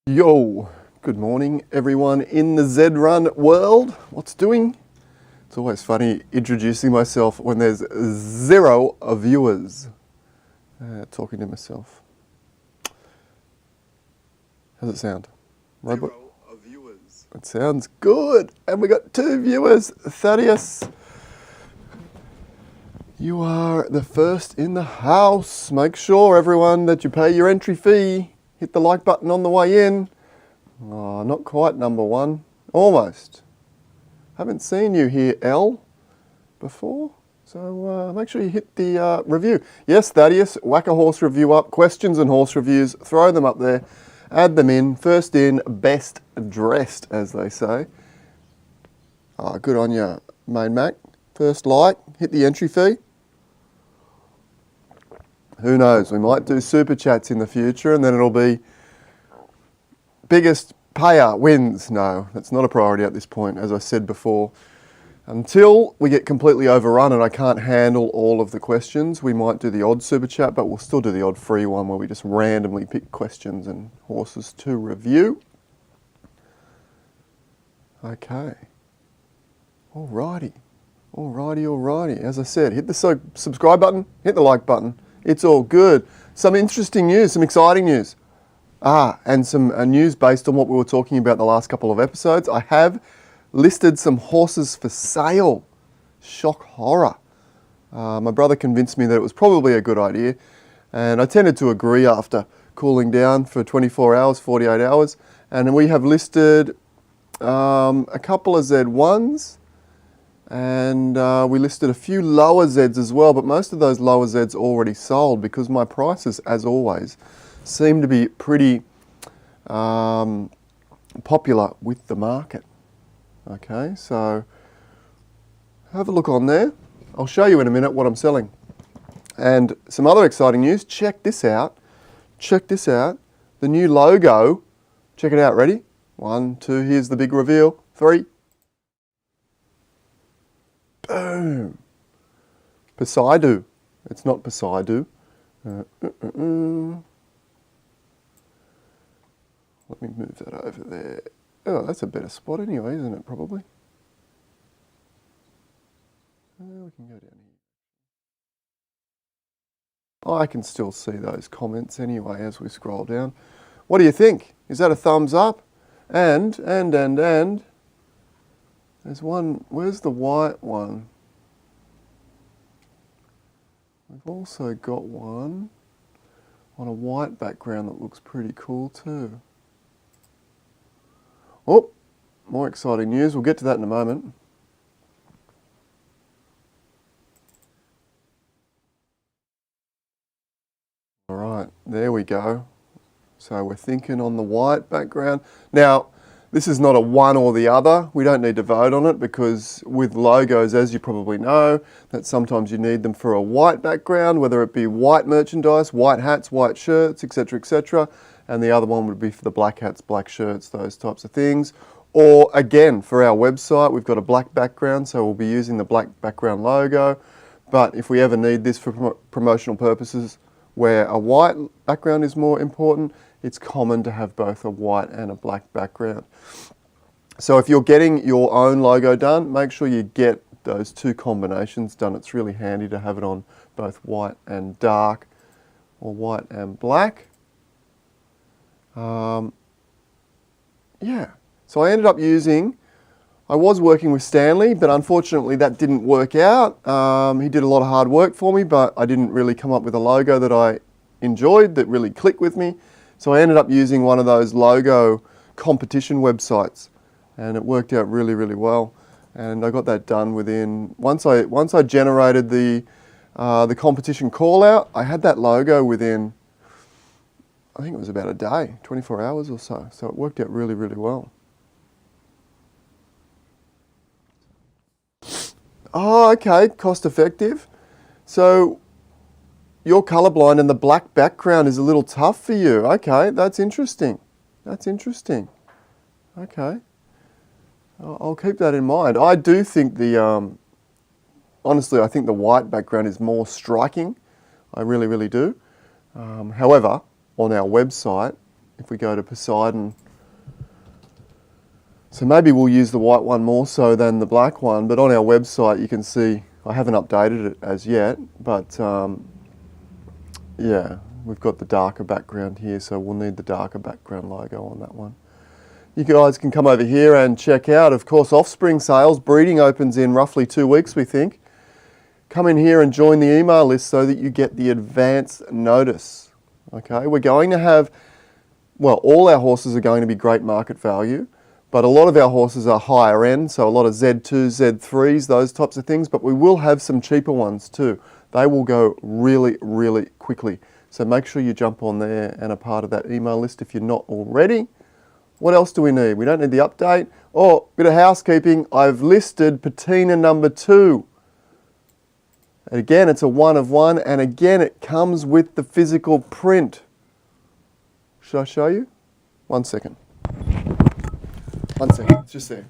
Yo, good morning everyone in the Z-Run world. What's doing? It's always funny introducing myself when there's zero viewers. Talking to myself. How's it sound? Robot? Zero viewers. It sounds good. And we got 2 viewers. Thaddeus, you are the first in the house. Make sure everyone that you pay your entry fee. Hit the like button on the way in. Oh, not quite number 1. Almost. Haven't seen you here, L, before. So make sure you hit the review. Yes, Thaddeus, whack a horse review up. Questions and horse reviews, throw them up there. Add them in. First in, best dressed, as they say. Oh, good on you, main Mac. First like, hit the entry fee. Who knows, we might do super chats in the future and then it'll be biggest payer wins. No, that's not a priority at this point, as I said before. Until we get completely overrun and I can't handle all of the questions, we might do the odd super chat, but we'll still do the odd free one where we just randomly pick questions and horses to review. Okay. Alrighty. As I said, hit the subscribe button, hit the like button. It's all good. Some interesting news, some exciting news. And some news based on what we were talking about the last couple of episodes. I have listed some horses for sale. Shock horror. My brother convinced me that it was probably a good idea. And I tended to agree after cooling down for 24 hours, 48 hours. And we have listed a couple of Z1s. And we listed a few lower Zs as well, but most of those lower Zs already sold because my prices, as always, seem to be pretty popular with the market. Okay, so have a look on there. I'll show you in a minute what I'm selling. And some other exciting news, check this out. The new logo. Check it out, ready? 1, 2, here's the big reveal. 3. Boom. Poseidon. It's not Poseidon. Let me move that over there. Oh, that's a better spot anyway, isn't it, probably? We can go down here. I can still see those comments anyway as we scroll down. What do you think? Is that a thumbs up? And there's one, where's the white one? We've also got one on a white background that looks pretty cool too. Oh, more exciting news. We'll get to that in a moment. All right, there we go. So we're thinking on the white background. Now, this is not a one or the other. We don't need to vote on it because with logos, as you probably know, that sometimes you need them for a white background, whether it be white merchandise, white hats, white shirts, etc., etc. And the other one would be for the black hats, black shirts, those types of things. Or again, for our website, we've got a black background, so we'll be using the black background logo. But if we ever need this for promotional purposes, where a white background is more important, it's common to have both a white and a black background. So if you're getting your own logo done, make sure you get those 2 combinations done. It's really handy to have it on both white and dark or white and black. Yeah, so I ended up I was working with Stanley, but unfortunately that didn't work out. He did a lot of hard work for me, but I didn't really come up with a logo that I enjoyed, that really clicked with me. So I ended up using one of those logo competition websites, and it worked out really, really well. And I got that done within, once I generated the competition call out, I had that logo within, I think it was about a day, 24 hours or so. So it worked out really, really well. Oh, okay, cost effective. So you're colourblind and the black background is a little tough for you. Okay, that's interesting. Okay. I'll keep that in mind. I do think honestly, I think the white background is more striking. I really, really do. However, on our website, if we go to Poseidon. So maybe we'll use the white one more so than the black one, but on our website you can see, I haven't updated it as yet, but yeah, we've got the darker background here, so we'll need the darker background logo on that one. You guys can come over here and check out, of course, offspring sales. Breeding opens in roughly 2 weeks, we think. Come in here and join the email list so that you get the advance notice. Okay, we're going to have, well, all our horses are going to be great market value, but a lot of our horses are higher end, so a lot of Z2s, Z3s, those types of things, but we will have some cheaper ones too. They will go really, really quickly. So make sure you jump on there and are part of that email list if you're not already. What else do we need? We don't need the update. Oh, bit of housekeeping. I've listed patina number 2. And again, it's a 1 of 1, and again, it comes with the physical print. Should I show you? 1 second. 1 second, it's just there.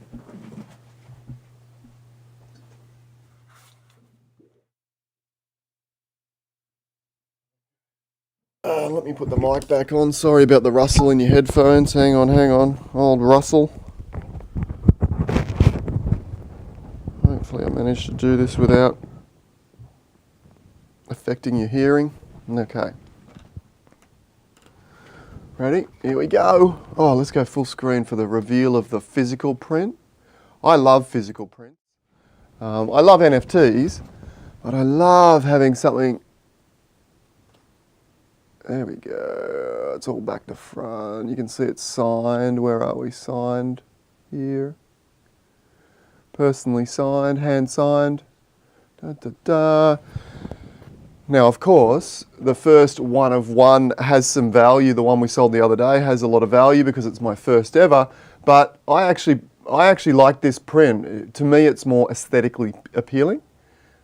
Let me put the mic back on. Sorry about the rustle in your headphones. Hang on. Old Russell. Hopefully I managed to do this without affecting your hearing. Okay. Ready? Here we go. Oh, let's go full screen for the reveal of the physical print. I love physical prints. I love NFTs, but I love having something. There we go. It's all back to front. You can see it's signed. Where are we? Signed here. Personally signed, hand signed. Da, da, da. Now, of course, the first 1 of 1 has some value. The one we sold the other day has a lot of value because it's my first ever. But I actually like this print. To me, it's more aesthetically appealing.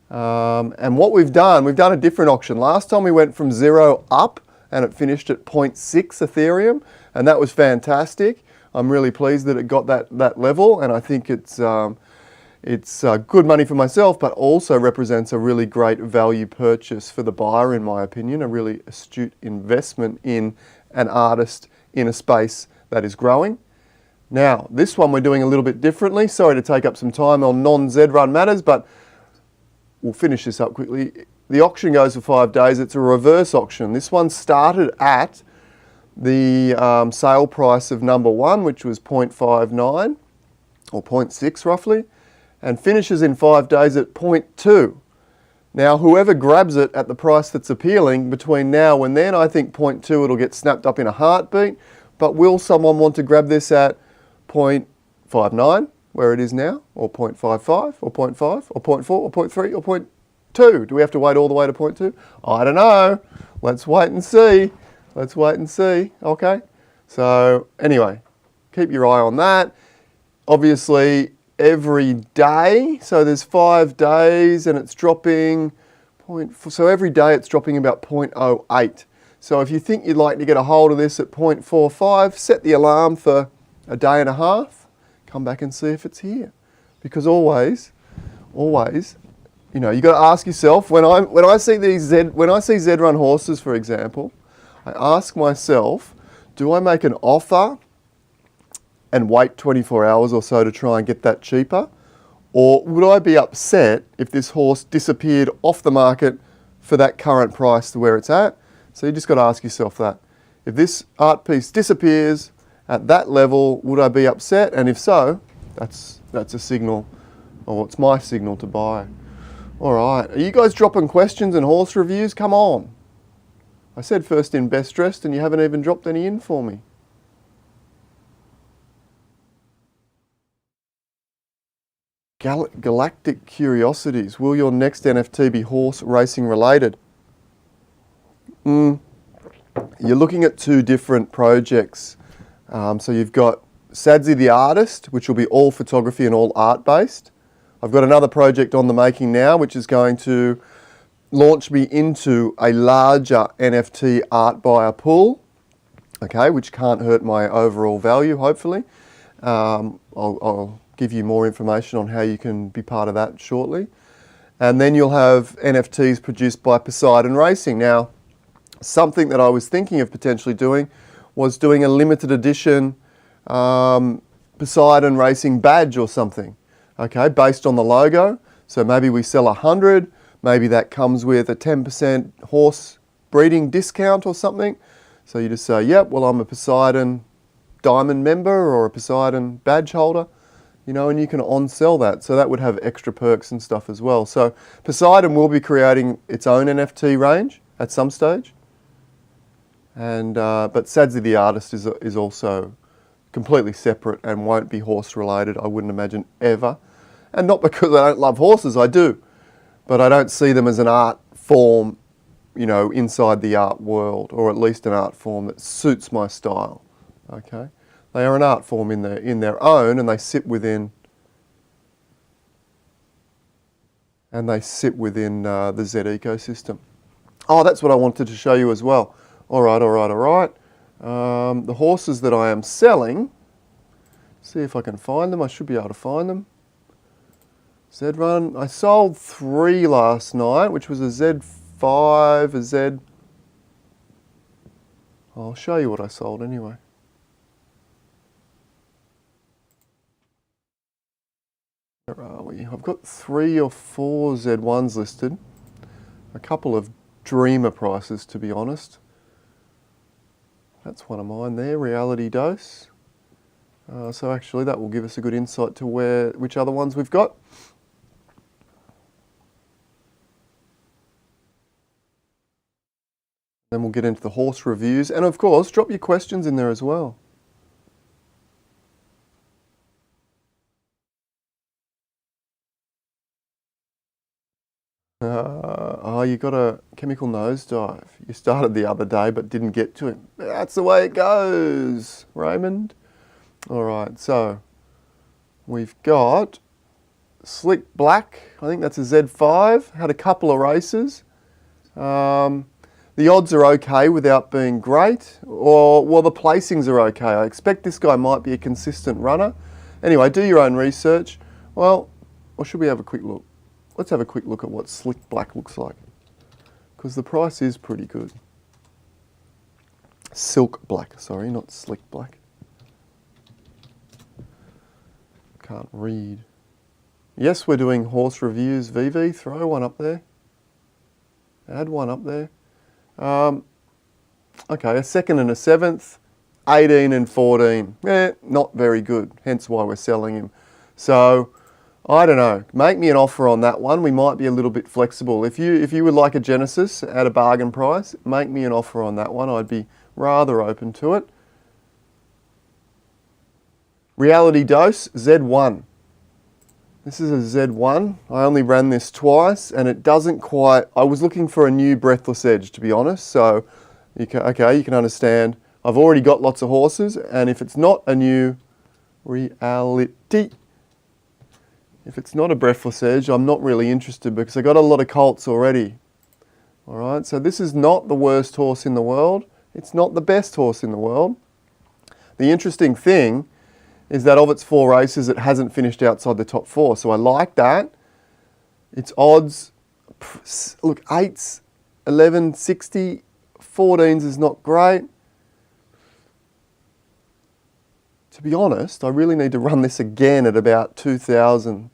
And what we've done a different auction. Last time we went from 0 up, and it finished at 0.6 Ethereum, and that was fantastic. I'm really pleased that it got that level, and I think it's good money for myself, but also represents a really great value purchase for the buyer, in my opinion, a really astute investment in an artist in a space that is growing. Now, this one we're doing a little bit differently. Sorry to take up some time on non-Z run matters, but we'll finish this up quickly. The auction goes for 5 days. It's a reverse auction. This one started at the sale price of number 1, which was 0.59 or 0.6 roughly, and finishes in 5 days at 0.2. Now, whoever grabs it at the price that's appealing between now and then, I think 0.2 it'll get snapped up in a heartbeat, but will someone want to grab this at 0.59, where it is now, or 0.55, or 0.5, or 0.4, or 0.3, or 0.2? Do we have to wait all the way to 0.2? I don't know. Let's wait and see. Okay. So anyway, keep your eye on that. Obviously, every day, so there's 5 days and it's dropping, so every day it's dropping about 0.08. So if you think you'd like to get a hold of this at 0.45, set the alarm for a day and a half, come back and see if it's here. Because always, you know, you got to ask yourself, when I see Z run horses, for example, I ask myself, do I make an offer and wait 24 hours or so to try and get that cheaper? Or would I be upset if this horse disappeared off the market for that current price to where it's at? So you just got to ask yourself that. If this art piece disappears at that level, would I be upset? And if so, that's a signal, or it's my signal to buy. All right, are you guys dropping questions and horse reviews? Come on. I said first in, best dressed, and you haven't even dropped any in for me. Galactic Curiosities. Will your next NFT be horse racing related? You're looking at 2 different projects. So you've got Sadzi the Artist, which will be all photography and all art based. I've got another project on the making now, which is going to launch me into a larger NFT art buyer pool, okay, which can't hurt my overall value, hopefully. I'll give you more information on how you can be part of that shortly. And then you'll have NFTs produced by Poseidon Racing. Now, something that I was thinking of potentially doing was doing a limited edition Poseidon Racing badge or something, okay, based on the logo. So maybe we sell 100, maybe that comes with a 10% horse breeding discount or something. So you just say, yep, well, I'm a Poseidon Diamond member or a Poseidon badge holder, you know, and you can on-sell that. So that would have extra perks and stuff as well. So Poseidon will be creating its own NFT range at some stage. And but Sadzi the artist is also completely separate and won't be horse related, I wouldn't imagine, ever. And not because I don't love horses, I do. But I don't see them as an art form, you know, inside the art world, or at least an art form that suits my style. Okay, they are an art form in their own, and they sit within the Z ecosystem. Oh, that's what I wanted to show you as well. All right. The horses that I am selling. See if I can find them. I should be able to find them. Z1. I sold 3 last night, which was a Z5, a Z. I'll show you what I sold anyway. Where are we? I've got 3 or 4 Z1s listed. A couple of dreamer prices, to be honest. That's one of mine there, Reality Dose. So actually that will give us a good insight to which other ones we've got. Then we'll get into the horse reviews. And of course, drop your questions in there as well. You got a chemical nosedive. You started the other day but didn't get to him. That's the way it goes, Raymond. All right, so we've got Slick Black. I think that's a Z5. Had a couple of races. The odds are okay without being great, or well, the placings are okay. I expect this guy might be a consistent runner. Anyway, do your own research. Well, or should we have a quick look? Let's have a quick look at what Slick Black looks like, because the price is pretty good. Silk Black, sorry, not Slick Black. Can't read. Yes, we're doing horse reviews, VV. Throw one up there. Add one up there. Okay, a second and a 7th, 18 and 14. Not very good, hence why we're selling him. So, I don't know. Make me an offer on that one. We might be a little bit flexible. If you would like a Genesis at a bargain price, make me an offer on that one. I'd be rather open to it. Reality Dose, Z1. This is a Z1. I only ran this twice and it doesn't quite... I was looking for a new Breathless Edge, to be honest. So, you can understand. I've already got lots of horses, and if it's not a new Reality... If it's not a Breathless Edge, I'm not really interested because I got a lot of colts already. All right, so this is not the worst horse in the world. It's not the best horse in the world. The interesting thing is that of its 4 races, it hasn't finished outside the top 4. So I like that. Its odds, look, 8s, 1160, 14s is not great. To be honest, I really need to run this again at about 2,000.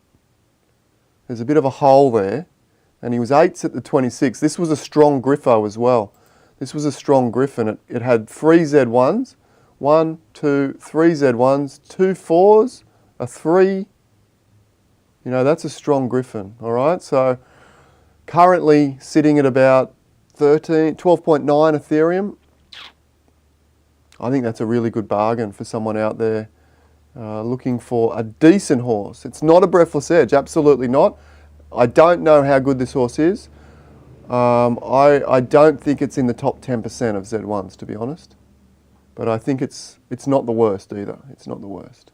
There's a bit of a hole there. And he was 8s at the 26. This was a strong Griffo as well. This was a strong Griffin. It had 3 Z1s. 1, 2, 3 Z1s, 2 4s, a 3. You know, that's a strong Griffin, all right? So currently sitting at about 12.9 Ethereum. I think that's a really good bargain for someone out there looking for a decent horse. It's not a Breathless Edge, absolutely not. I don't know how good this horse is. I don't think it's in the top 10% of Z1s, to be honest. But I think it's not the worst either. It's not the worst.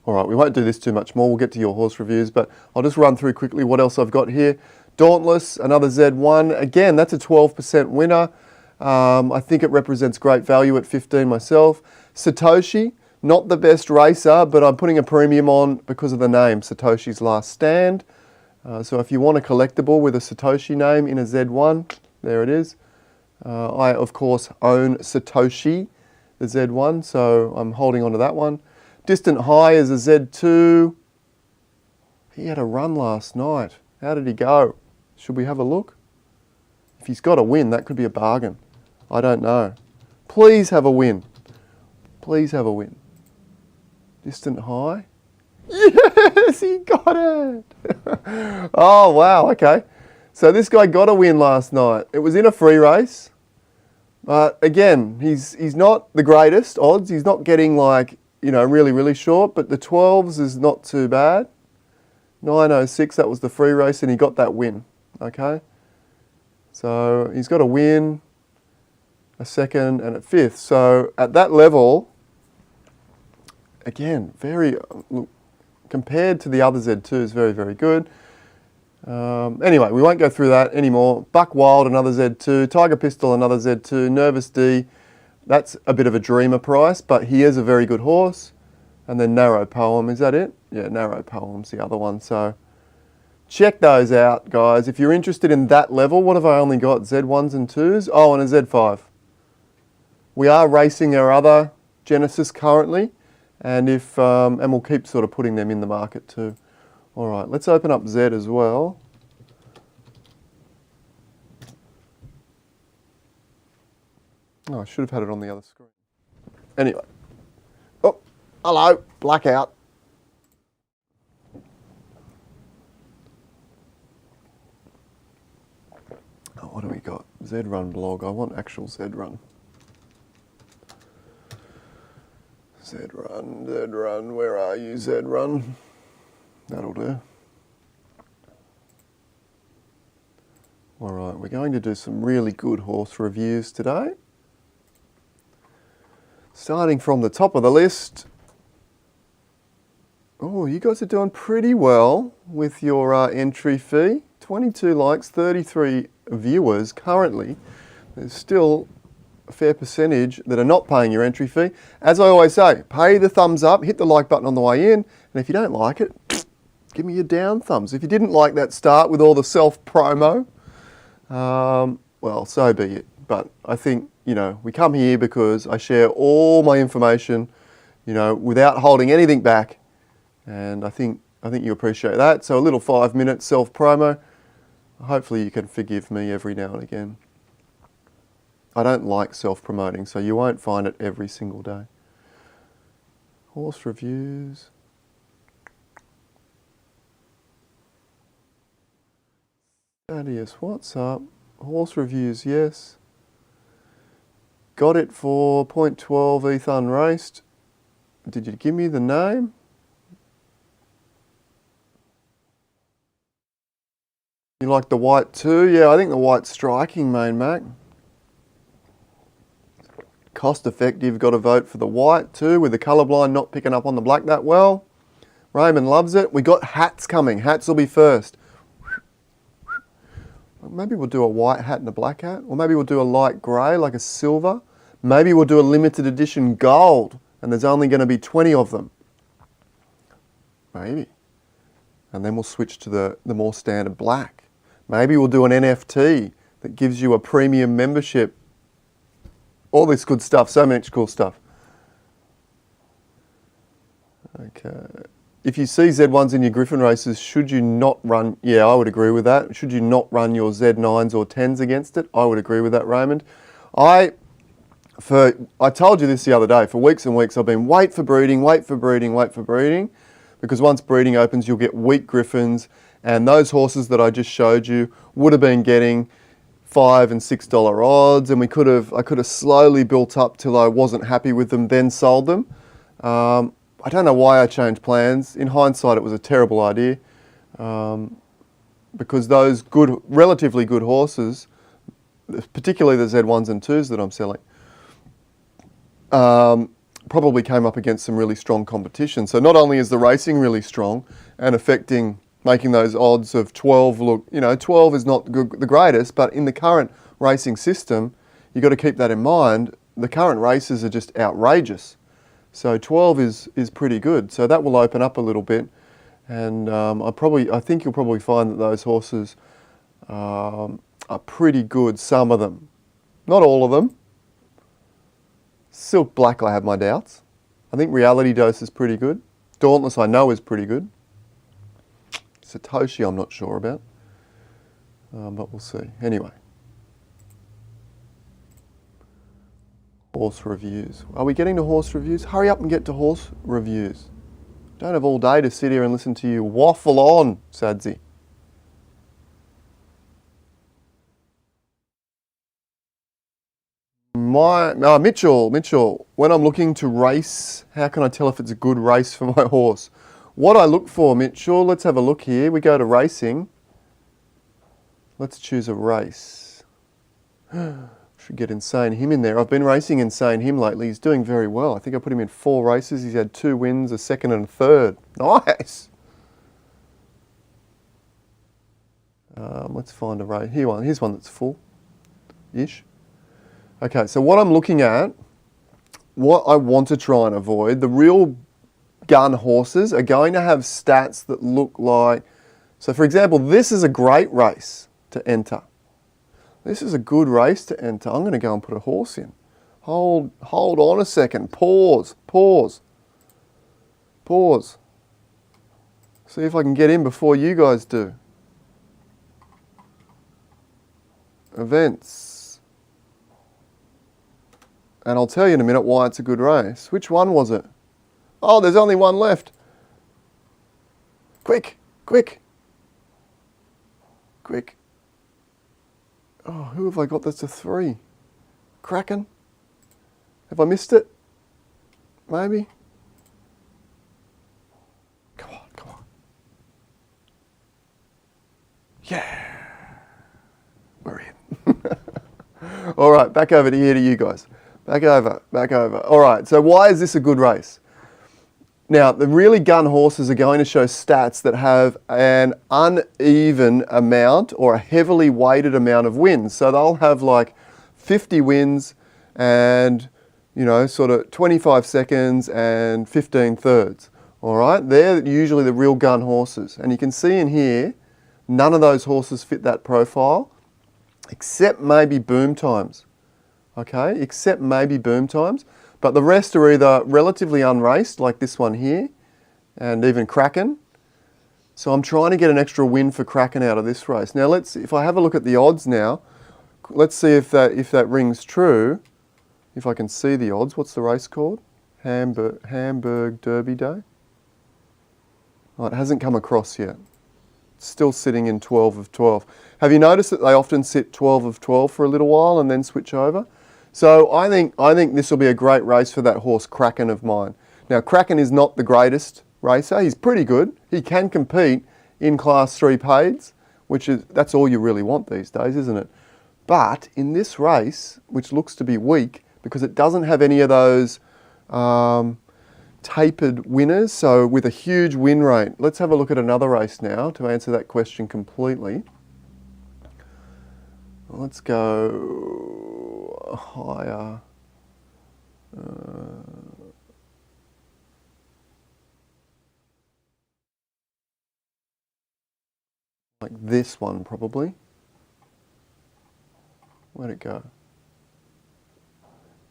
All right, we won't do this too much more. We'll get to your horse reviews, but I'll just run through quickly what else I've got here. Dauntless, another Z1. Again, that's a 12% winner. I think it represents great value at 15 myself. Satoshi, not the best racer, but I'm putting a premium on because of the name, Satoshi's Last Stand. So if you want a collectible with a Satoshi name in a Z1, there it is. I, of course, own Satoshi, the Z1, so I'm holding on to that one. Distant High is a Z2. He had a run last night. How did he go? Should we have a look? If he's got a win, that could be a bargain. I don't know. Please have a win. Please have a win. Distant High. Yes, he got it. Oh, wow, okay. So this guy got a win last night. It was in a free race. But again, he's not the greatest odds. He's not getting like, you know, really, really short, but the 12s is not too bad. 9.06, that was the free race, and he got that win, okay? So he's got a win, a second, and a fifth. So at that level, again, look, compared to the other Z2s, very, very good. Anyway, we won't go through that anymore. Buck Wild, another Z2. Tiger Pistol, another Z2. Nervous D, that's a bit of a dreamer price, but he is a very good horse. And then Narrow Poem, is that it? Yeah, Narrow Poem's the other one. So check those out, guys. If you're interested in that level, what have I only got? Z1s and 2s? Oh, and a Z5. We are racing our other Genesis currently, and and we'll keep sort of putting them in the market too. All right, let's open up Z as well. Oh, I should have had it on the other screen. Anyway. Oh, hello, blackout. Oh, what do we got? Z-Run blog. I want actual Z-Run. Z-Run, where are you, Z-Run? That'll do. All right, we're going to do some really good horse reviews today. Starting from the top of the list. Oh, you guys are doing pretty well with your entry fee. 22 likes, 33 viewers currently. There's still a fair percentage that are not paying your entry fee. As I always say, pay the thumbs up, hit the like button on the way in, and if you don't like it, give me your down thumbs. If you didn't like that start with all the self-promo, well, so be it. But I think, you know, we come here because I share all my information, you know, without holding anything back. And I think you appreciate that. So a little 5-minute self-promo. Hopefully you can forgive me every now and again. I don't like self-promoting, so you won't find it every single day. Horse reviews. Thaddeus, what's up? Horse reviews, yes. Got it for 0.12 ETH unraced. Did you give me the name? You like the white too? Yeah, I think the white's striking, main Mac. Cost effective, got to vote for the white too, with the colourblind not picking up on the black that well. Raymond loves it. We got hats coming. Hats will be first. Maybe we'll do a white hat and a black hat. Or maybe we'll do a light grey, like a silver. Maybe we'll do a limited edition gold, and there's only going to be 20 of them. Maybe. And then we'll switch to the more standard black. Maybe we'll do an NFT that gives you a premium membership. All this good stuff, so much cool stuff. Okay. If you see Z1s in your Griffin races, should you not run... Yeah, I would agree with that. Should you not run your Z9s or 10s against it? I would agree with that, Raymond. I told you this the other day. For weeks and weeks, I've been wait for breeding. Because once breeding opens, you'll get weak Griffins. And those horses that I just showed you would have been getting $5 and $6 odds. And I could have slowly built up till I wasn't happy with them, then sold them. I don't know why I changed plans. In hindsight, it was a terrible idea because those relatively good horses, particularly the Z1s and 2s that I'm selling, probably came up against some really strong competition. So not only is the racing really strong and making those odds of 12 look, 12 is not the greatest, but in the current racing system, you've got to keep that in mind. The current races are just outrageous. So 12 is pretty good. So that will open up a little bit. And I think you'll probably find that those horses are pretty good, some of them. Not all of them. Silk Black, I have my doubts. I think Reality Dose is pretty good. Dauntless, I know, is pretty good. Satoshi, I'm not sure about. But we'll see. Anyway. Horse reviews. Are we getting to horse reviews? Hurry up and get to horse reviews. Don't have all day to sit here and listen to you waffle on, Sadzi. Mitchell, when I'm looking to race, how can I tell if it's a good race for my horse? What I look for, Mitchell, let's have a look here. We go to racing. Let's choose a race. Should get Insane Him in there. I've been racing Insane Him lately. He's doing very well. I think I put him in 4 races. He's had 2 wins, a second and a third. Nice. Let's find a race. Here's one that's full-ish. Okay, so what I'm looking at, what I want to try and avoid, the real gun horses are going to have stats that look like, so for example, this is a great race to enter. This is a good race to enter. I'm going to go and put a horse in. Hold on a second. Pause. See if I can get in before you guys do. Events. And I'll tell you in a minute why it's a good race. Which one was it? Oh, there's only one left. Quick. Oh, who have I got that's a 3? Kraken? Have I missed it? Maybe? Come on. Yeah. We're in. All right, back over to here to you guys. Back over. All right, so why is this a good race? Now, the really gun horses are going to show stats that have an uneven amount or a heavily weighted amount of wins. So they'll have like 50 wins and, sort of 25 seconds and 15 thirds. All right, they're usually the real gun horses. And you can see in here, none of those horses fit that profile, except maybe Boom Times. Okay, except maybe Boom Times. But the rest are either relatively unraced, like this one here, and even Kraken. So I'm trying to get an extra win for Kraken out of this race. Now if I have a look at the odds now, let's see if that rings true. If I can see the odds. What's the race called? Hamburg Derby Day. Oh, it hasn't come across yet. It's still sitting in 12 of 12. Have you noticed that they often sit 12 of 12 for a little while and then switch over? So I think this will be a great race for that horse Kraken of mine. Now Kraken is not the greatest racer. He's pretty good. He can compete in Class 3 paids, that's all you really want these days, isn't it? But in this race, which looks to be weak because it doesn't have any of those tapered winners, so with a huge win rate. Let's have a look at another race now to answer that question completely. Let's go higher. Like this one probably. Where'd it go?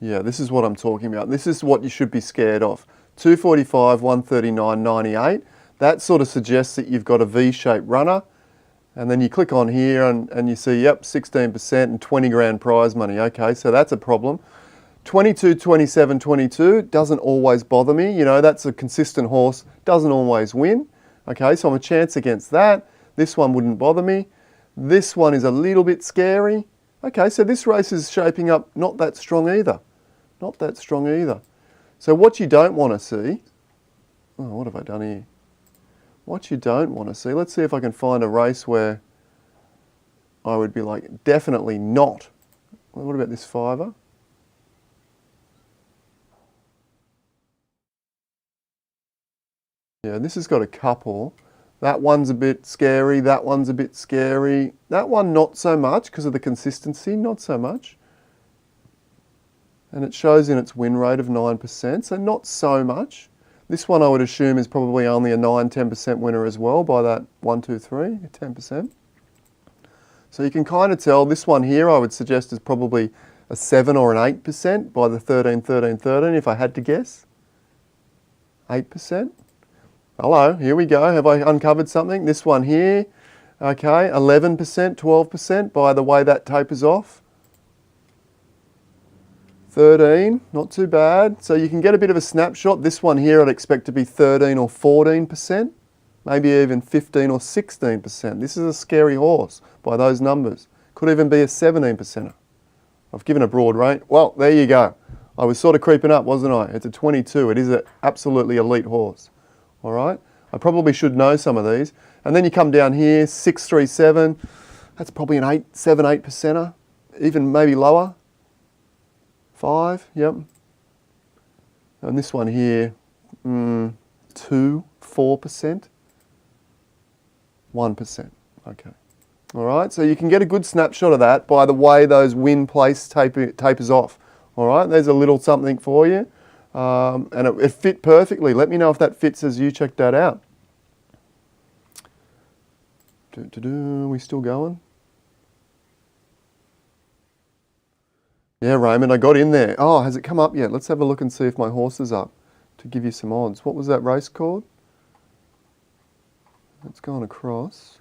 Yeah, this is what I'm talking about. This is what you should be scared of. 245, 139, 98. That sort of suggests that you've got a V-shaped runner. And then you click on here and you see, yep, 16% and 20 grand prize money. Okay, so that's a problem. 22, 27, 22 doesn't always bother me. That's a consistent horse, doesn't always win. Okay, so I'm a chance against that. This one wouldn't bother me. This one is a little bit scary. Okay, so this race is shaping up not that strong either. So what you don't want to see, oh, what have I done here? What you don't want to see, let's see if I can find a race where I would be like, definitely not. What about this 5er? Yeah, this has got a couple. That one's a bit scary, that one's a bit scary. That one not so much because of the consistency, not so much. And it shows in its win rate of 9%, so not so much. This one I would assume is probably only a 9-10% winner as well by that 1, 2, 3, 10%. So you can kind of tell this one here I would suggest is probably a 7 or an 8% by the 13, 13, 13, if I had to guess. 8%. Hello, here we go. Have I uncovered something? This one here. Okay, 11%, 12% by the way that tapers off. 13, not too bad. So you can get a bit of a snapshot. This one here I'd expect to be 13 or 14%, maybe even 15 or 16%. This is a scary horse by those numbers. Could even be a 17%er. I've given a broad range. Well, there you go. I was sort of creeping up, wasn't I? It's a 22. It is an absolutely elite horse. All right? I probably should know some of these. And then you come down here, 637. That's probably an 7, 8%er, even maybe lower. 5, yep. And this one here, 2, 4%, 1%. Okay. All right, so you can get a good snapshot of that by the way those win place tapers off. All right, there's a little something for you. And it fit perfectly. Let me know if that fits as you check that out. We still going? Yeah, Raymond, I got in there. Oh, has it come up yet? Let's have a look and see if my horse is up to give you some odds. What was that race called? It's gone across.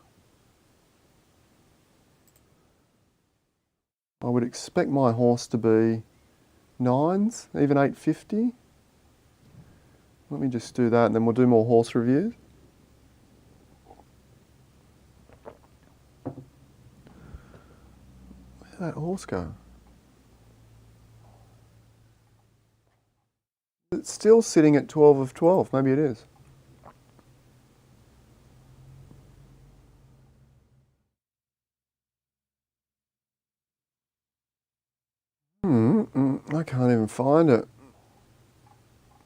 I would expect my horse to be 9s, even 850. Let me just do that and then we'll do more horse reviews. Where did that horse go? It's still sitting at 12 of 12. Maybe it is. I can't even find it.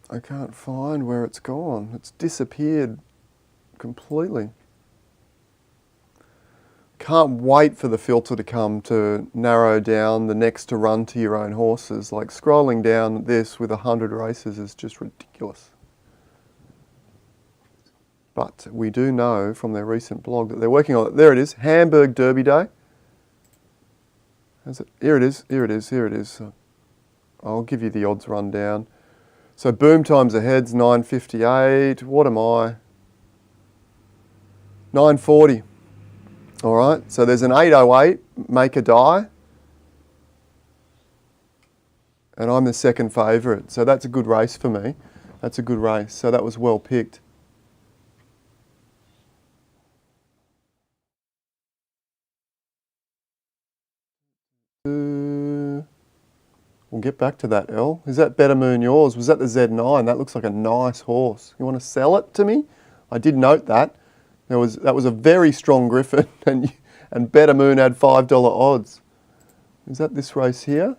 I can't find where it's gone. It's disappeared completely. Can't wait for the filter to come to narrow down the next to run to your own horses. Like scrolling down this with 100 races is just ridiculous. But we do know from their recent blog that they're working on it. There it is, Hamburg Derby Day. Here it is, here it is, here it is. So I'll give you the odds rundown. So boom times ahead's 958. What am I? 940. All right, so there's an 808, make a die. And I'm the second favourite. So that's a good race for me. That's a good race. So that was well picked. We'll get back to that, El. Is that Better Moon yours? Was that the Z9? That looks like a nice horse. You want to sell it to me? I did note that. That was a very strong Griffin, and Better Moon had $5 odds. Is that this race here?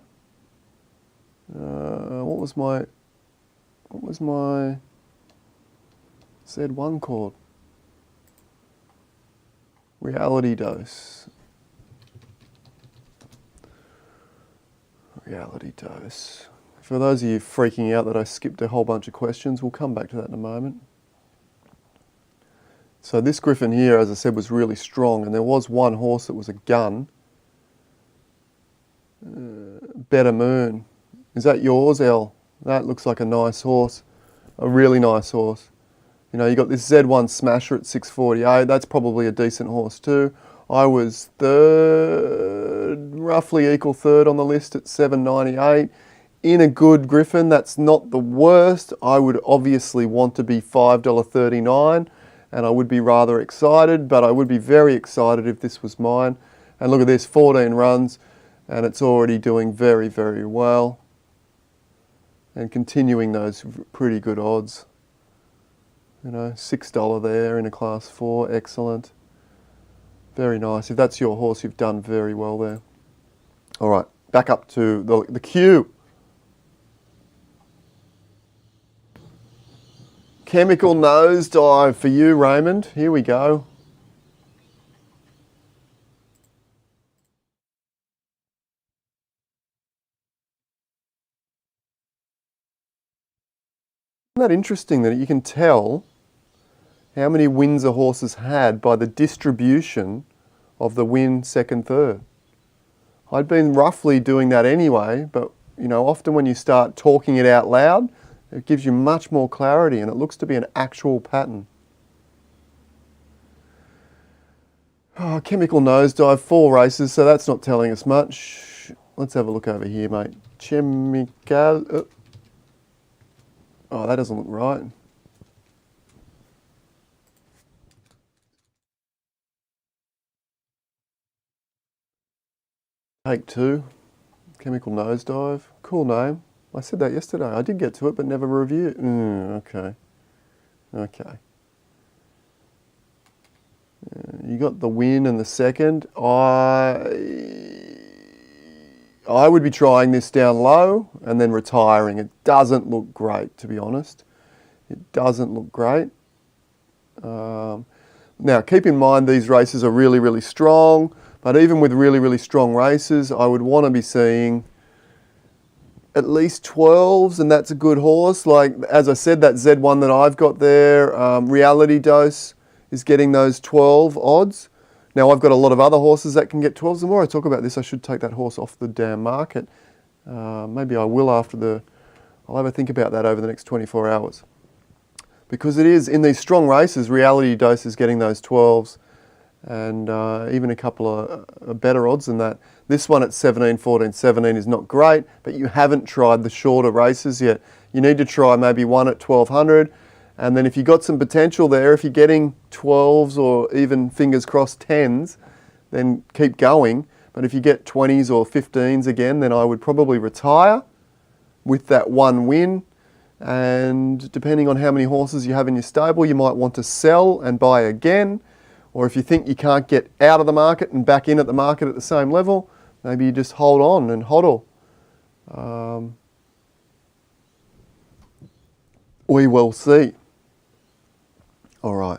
What was my Z1 called? Reality Dose. Reality Dose. For those of you freaking out that I skipped a whole bunch of questions, we'll come back to that in a moment. So this Griffin here, as I said, was really strong, and there was one horse that was a gun. Better Moon. Is that yours, El? That looks like a nice horse, a really nice horse. You know, you got this Z1 Smasher at 648. That's probably a decent horse too. I was third, roughly equal third on the list at 798. In a good Griffin, that's not the worst. I would obviously want to be $5.39. And I would be rather excited, but I would be very excited if this was mine. And look at this, 14 runs, and it's already doing very, very well. And continuing those pretty good odds. You know, $6 there in a class 4, excellent. Very nice. If that's your horse, you've done very well there. All right, back up to the queue. Chemical nosedive for you, Raymond. Here we go. Isn't that interesting that you can tell how many wins a horse has had by the distribution of the win, second, third? I'd been roughly doing that anyway, but you know, often when you start talking it out loud, it gives you much more clarity and it looks to be an actual pattern. Oh, chemical nosedive, 4 races, so that's not telling us much. Let's have a look over here, mate. Chemical. Oh, that doesn't look right. Take 2. Chemical nosedive. Cool name. I said that yesterday. I did get to it, but never reviewed. Okay. Okay. You got the win and the second. I would be trying this down low and then retiring. It doesn't look great, to be honest. It doesn't look great. Now, keep in mind these races are really, really strong. But even with really, really strong races, I would want to be seeing at least 12s, and that's a good horse. Like, as I said, that Z1 that I've got there, Reality Dose, is getting those 12 odds. Now, I've got a lot of other horses that can get 12s. The more I talk about this, I should take that horse off the damn market. Maybe I will I'll have a think about that over the next 24 hours. Because it is, in these strong races, Reality Dose is getting those 12s. And even a couple of better odds than that. This one at 17, 14, 17 is not great, but you haven't tried the shorter races yet. You need to try maybe one at 1200, and then if you've got some potential there, if you're getting 12s or even, fingers crossed, 10s, then keep going. But if you get 20s or 15s again, then I would probably retire with that one win. And depending on how many horses you have in your stable, you might want to sell and buy again. Or if you think you can't get out of the market and back in at the market at the same level, maybe you just hold on and hodl. We will see. All right.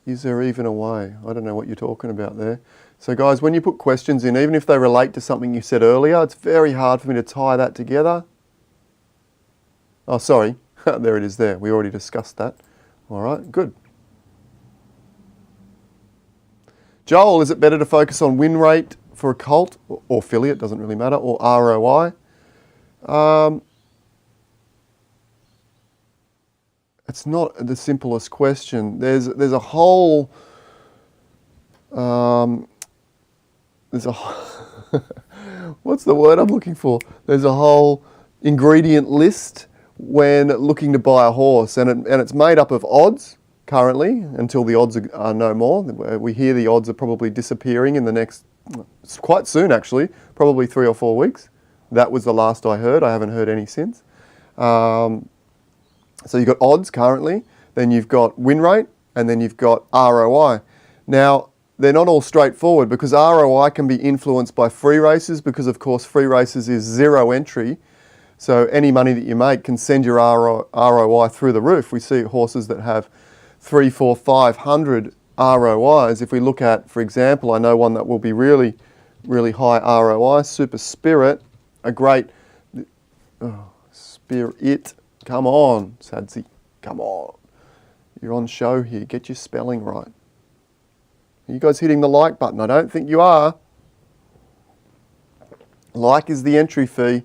Is there even a way? I don't know what you're talking about there. So guys, when you put questions in, even if they relate to something you said earlier, it's very hard for me to tie that together. Oh, sorry. There it is there. We already discussed that. All right, good. Joel, is it better to focus on win rate for a colt or filly, it doesn't really matter, or ROI? It's not the simplest question. There's a whole what's the word I'm looking for? There's a whole ingredient list when looking to buy a horse, and it's made up of odds currently until the odds are no more. We hear the odds are probably disappearing in the next, quite soon actually, probably 3 or 4 weeks. That was the last I heard. I haven't heard any since. So you've got odds currently, then you've got win rate, and then you've got ROI. Now, they're not all straightforward because ROI can be influenced by free races because, of course, free races is zero entry. So any money that you make can send your ROI through the roof. We see horses that have 300, 400, 500 ROIs. If we look at, for example, I know one that will be really, really high ROI, Super Spirit, a great, Spirit, come on, Sadzi, come on. You're on show here, get your spelling right. Are you guys hitting the like button? I don't think you are. Like is the entry fee.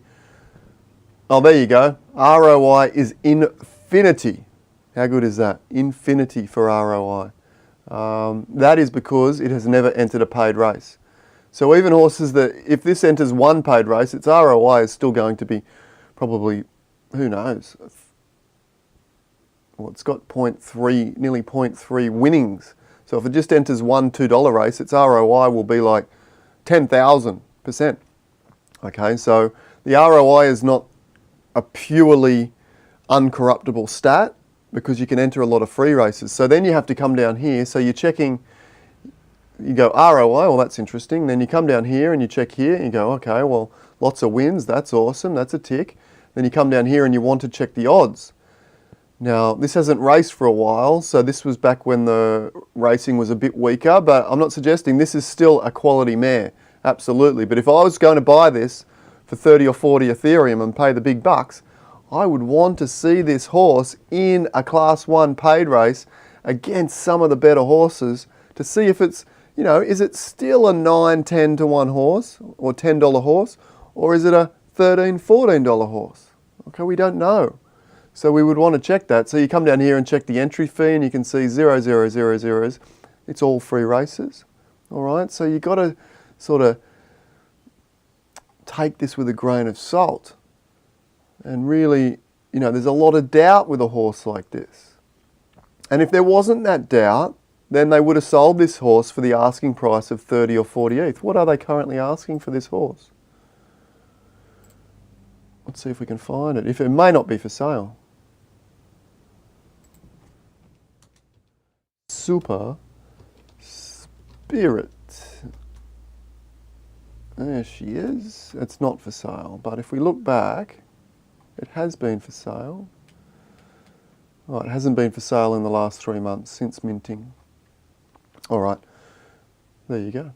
Oh, there you go. ROI is infinity. How good is that? Infinity for ROI. That is because it has never entered a paid race. So even horses that, if this enters one paid race, its ROI is still going to be probably, who knows? Well, it's got 0.3, nearly 0.3 winnings. So if it just enters one $2 race, its ROI will be like 10,000%. Okay, so the ROI is not a purely uncorruptible stat because you can enter a lot of free races. So then you have to come down here. So you're checking, you go ROI, well that's interesting. Then you come down here and you check here and you go, okay, well lots of wins, that's awesome, that's a tick. Then you come down here and you want to check the odds. Now this hasn't raced for a while, so this was back when the racing was a bit weaker, but I'm not suggesting this is still a quality mare, absolutely. But if I was going to buy this for 30 or 40 Ethereum and pay the big bucks, I would want to see this horse in a Class 1 paid race against some of the better horses to see if it's, you know, is it still a 9, 10 to 1 horse or $10 horse, or is it a $13, $14 horse? Okay, we don't know. So we would want to check that. So you come down here and check the entry fee and you can see 0, 0, 0, 0s. It's all free races. All right, so you've got to sort of take this with a grain of salt. And really, you know, there's a lot of doubt with a horse like this. And if there wasn't that doubt, then they would have sold this horse for the asking price of 30 or 40 ETH. What are they currently asking for this horse? Let's see if we can find it. If it may not be for sale. Super Spirit. There she is. It's not for sale, but if we look back, it has been for sale. Oh, it hasn't been for sale in the last 3 months since minting. All right, there you go.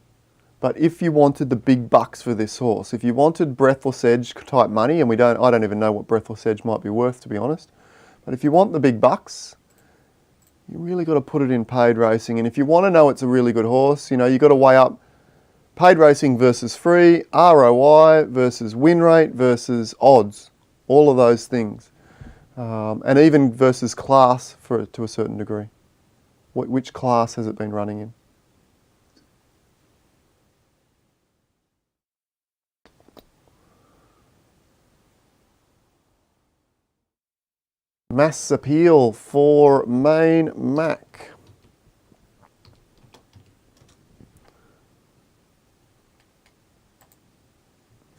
But if you wanted the big bucks for this horse, if you wanted Breathless Edge type money, and I don't even know what Breathless Edge might be worth, to be honest, but if you want the big bucks, you really got to put it in paid racing. And if you want to know it's a really good horse, you know, you got to weigh up paid racing versus free, ROI versus win rate versus odds, all of those things. And even versus class to a certain degree. Which class has it been running in? Mass appeal for Main Mac.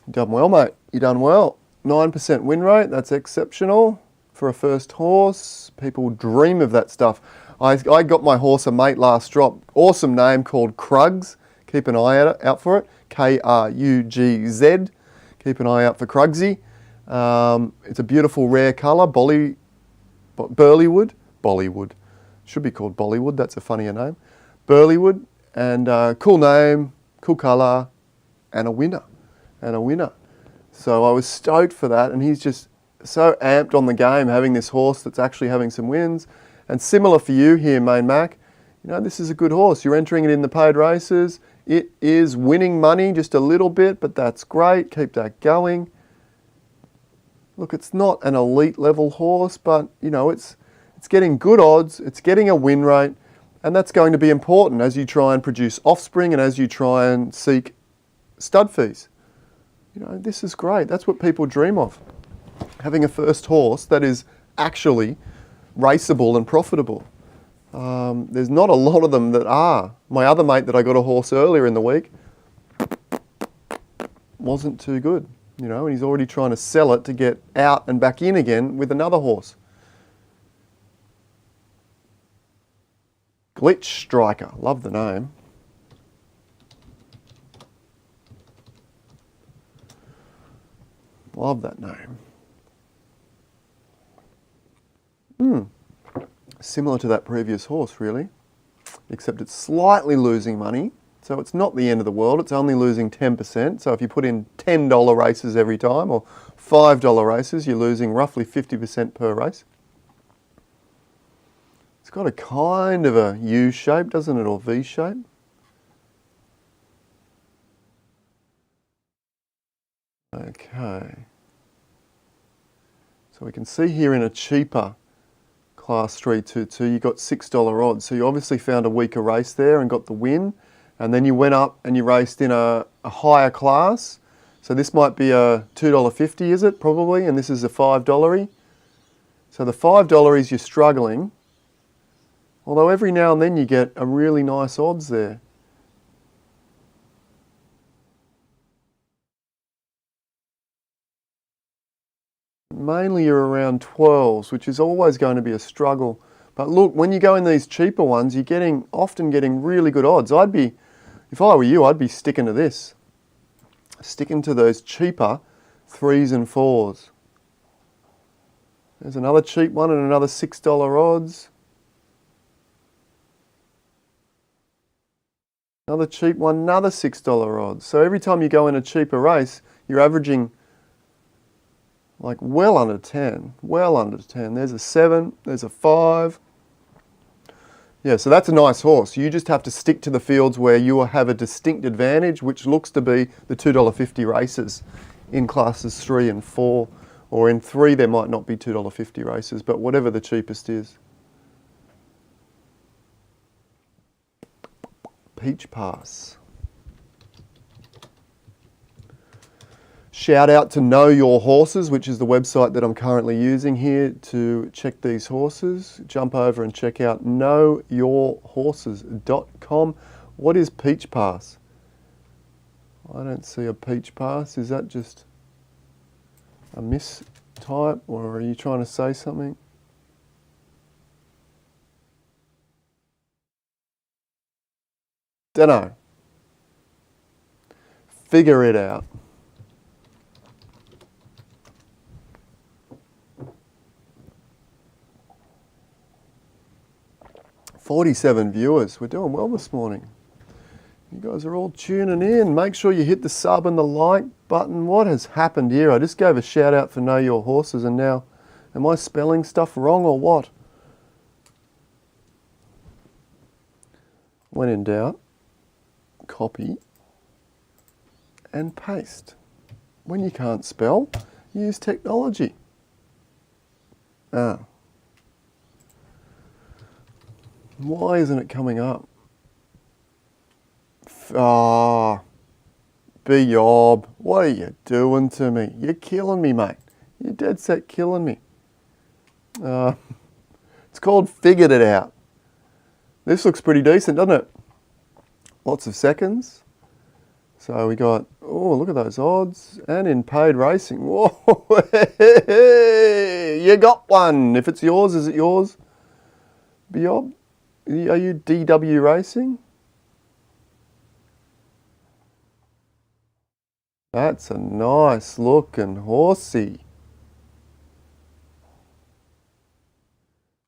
You done well, mate. You done well. 9% win rate, that's exceptional for a first horse. People dream of that stuff. I got my horse a mate last drop. Awesome name called Krugs. Keep an eye out for it. Krugz. Keep an eye out for Krugsy. It's a beautiful rare colour. Bollywood. Should be called Bollywood. That's a funnier name. Burleywood. And cool name, cool colour, and a winner. So I was stoked for that, and he's just so amped on the game, having this horse that's actually having some wins. And similar for you here, Main Mac, you know, this is a good horse. You're entering it in the paid races. It is winning money just a little bit, but that's great. Keep that going. Look, it's not an elite level horse, but you know, it's getting good odds, it's getting a win rate, and that's going to be important as you try and produce offspring and as you try and seek stud fees. You know, this is great. That's what people dream of. Having a first horse that is actually raceable and profitable. There's not a lot of them that are. My other mate that I got a horse earlier in the week wasn't too good, you know, and he's already trying to sell it to get out and back in again with another horse. Glitch Striker, love the name. Love that name. Similar to that previous horse, really, except it's slightly losing money. So it's not the end of the world. It's only losing 10%. So if you put in $10 races every time or $5 races, you're losing roughly 50% per race. It's got a kind of a U shape, doesn't it, or V shape? Okay. So we can see here in a cheaper Class 322, you got $6 odds. So you obviously found a weaker race there and got the win. And then you went up and you raced in a higher class. So this might be a $2.50, is it? Probably. And this is a $5. So the $5 you're struggling. Although every now and then you get a really nice odds there. Mainly you're around 12s, which is always going to be a struggle. But look, when you go in these cheaper ones, you're often getting really good odds. If I were you, I'd be sticking to this. Sticking to those cheaper 3s and 4s. There's another cheap one and another $6 odds. Another cheap one, another $6 odds. So every time you go in a cheaper race, you're averaging like well under 10. There's a 7, there's a 5. Yeah, so that's a nice horse. You just have to stick to the fields where you will have a distinct advantage, which looks to be the $2.50 races in classes 3 and 4. Or in 3 there might not be $2.50 races, but whatever the cheapest is. Peach Pass. Shout out to Know Your Horses, which is the website that I'm currently using here to check these horses. Jump over and check out knowyourhorses.com. What is Peach Pass? I don't see a Peach Pass. Is that just a mistype, or are you trying to say something? Dunno. Figure it out. 47 viewers. We're doing well this morning. You guys are all tuning in. Make sure you hit the sub and the like button. What has happened here? I just gave a shout out for Know Your Horses, and now, am I spelling stuff wrong or what? When in doubt, copy and paste. When you can't spell, use technology. Why isn't it coming up? B-yob, what are you doing to me? You're killing me, mate. You're dead set killing me. It's called Figured It Out. This looks pretty decent, doesn't it? Lots of seconds. So we got, oh, look at those odds. And in paid racing, whoa, you got one. If it's yours, is it yours? B-yob? Are you DW Racing? That's a nice looking horsey.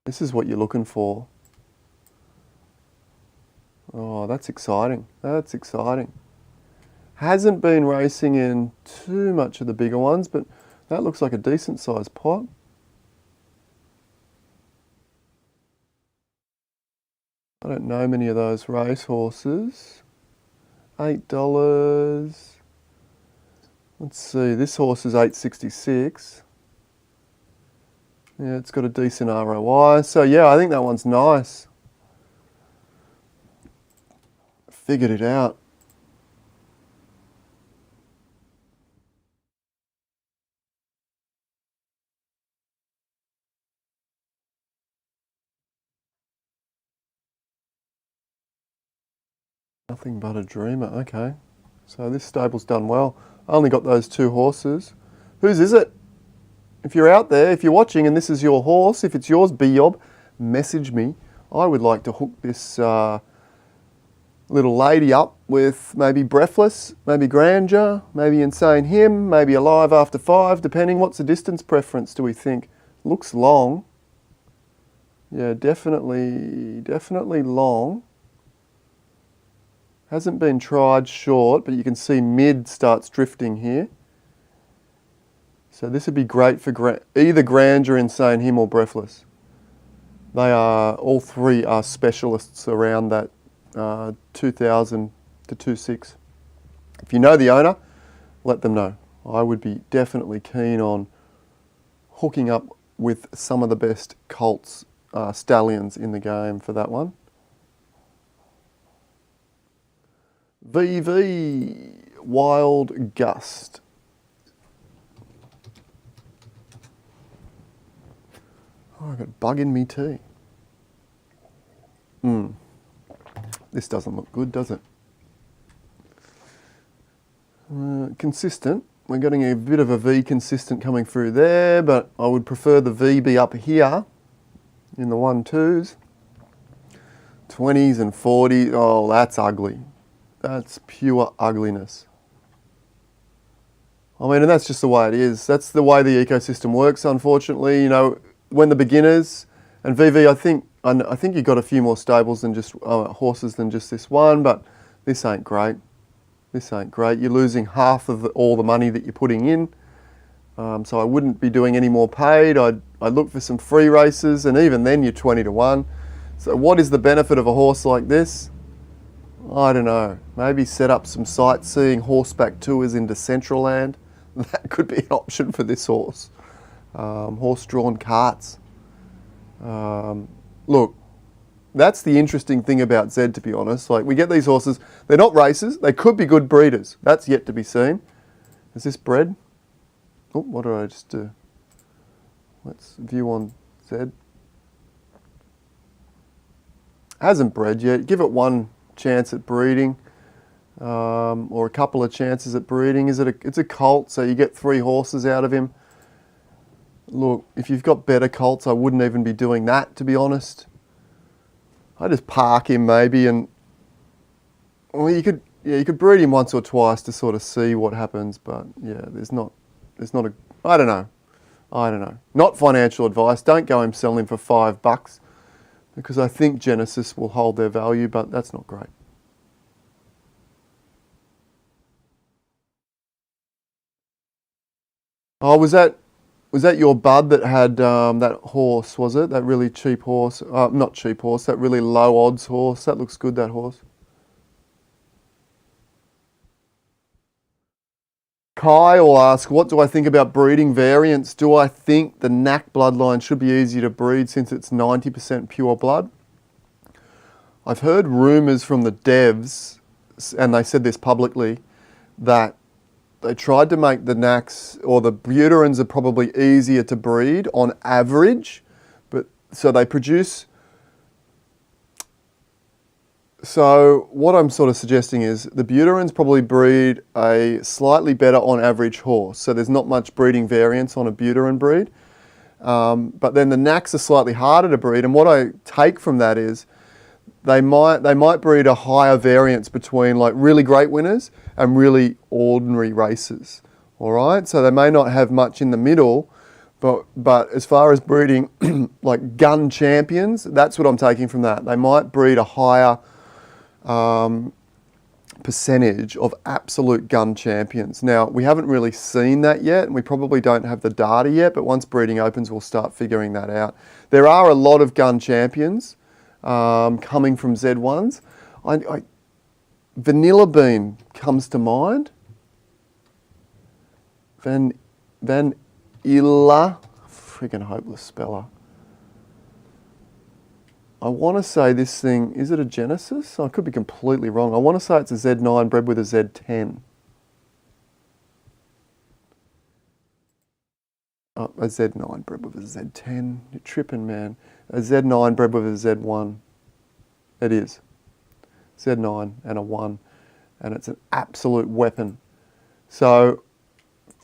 This is what you're looking for. Oh, that's exciting. That's exciting. Hasn't been racing in too much of the bigger ones, but that looks like a decent sized pot. I don't know many of those racehorses. $8. Let's see, this horse is $8.66. Yeah, it's got a decent ROI. So yeah, I think that one's nice. Figured it out. Nothing but a dreamer. Okay. So this stable's done well. I only got those 2 horses. Whose is it? If you're out there, if you're watching and this is your horse, if it's yours, B-yob, message me. I would like to hook this little lady up with maybe Breathless, maybe Grandeur, maybe Insane Him, maybe Alive After 5, depending. What's the distance preference, do we think? Looks long. Yeah, definitely long. Hasn't been tried short, but you can see mid starts drifting here. So this would be great for either Grandeur, Insane Him or Breathless. They are, all 3 are specialists around that 2,000 to 2.6. If you know the owner, let them know. I would be definitely keen on hooking up with some of the best colts, stallions in the game for that one. VV Wild Gust. Oh, I've got a bug in me too. This doesn't look good, does it? Consistent. We're getting a bit of a V consistent coming through there, but I would prefer the V be up here in the 1-2s. 20s and 40s. Oh, that's ugly. That's pure ugliness. I mean, and that's just the way it is. That's the way the ecosystem works, unfortunately. You know, when the beginners, and VV, I think you've got a few more stables than just horses than just this one, but this ain't great. This ain't great. You're losing half of all the money that you're putting in. So I wouldn't be doing any more paid. I'd look for some free races, and even then you're 20 to 1. So what is the benefit of a horse like this? I don't know. Maybe set up some sightseeing horseback tours into Centraland. That could be an option for this horse. Horse-drawn carts. Look, that's the interesting thing about Zed, to be honest. Like, we get these horses, they're not racers, they could be good breeders. That's yet to be seen. Is this bred? Oh, what did I just do? Let's view on Zed. Hasn't bred yet. Give it one chance at breeding, or a couple of chances at breeding. It's a colt, so you get 3 horses out of him. Look, if you've got better colts, I wouldn't even be doing that, to be honest. I just park him maybe, and well, you could breed him once or twice to sort of see what happens. But yeah, there's not a. I don't know. Not financial advice. Don't go and sell him for $5 because I think Genesis will hold their value, but that's not great. Oh, was that your bud that had that horse, was it? That really cheap horse? Not cheap horse, that really low odds horse. That looks good, that horse. Kai will ask, what do I think about breeding variants? Do I think the Knack bloodline should be easier to breed since it's 90% pure blood? I've heard rumours from the devs, and they said this publicly, that they tried to make the Knacks, or the Buterins are probably easier to breed on average, but so they produce. So what I'm sort of suggesting is the Buterins probably breed a slightly better on average horse. So there's not much breeding variance on a Buterin breed. But then the Knacks are slightly harder to breed. And what I take from that is they might breed a higher variance between like really great winners and really ordinary races. All right. So they may not have much in the middle. But as far as breeding like gun champions, that's what I'm taking from that. They might breed a higher percentage of absolute gun champions. Now, we haven't really seen that yet, and we probably don't have the data yet, but once breeding opens, we'll start figuring that out. There are a lot of gun champions coming from Z1s. Vanilla Bean comes to mind. Vanilla, freaking hopeless speller. I want to say this thing, is it a Genesis? I could be completely wrong. I want to say it's a Z9 bred with a Z10. Oh, a Z9 bred with a Z10. You're tripping, man. A Z9 bred with a Z1. It is. Z9 and a 1. And it's an absolute weapon. So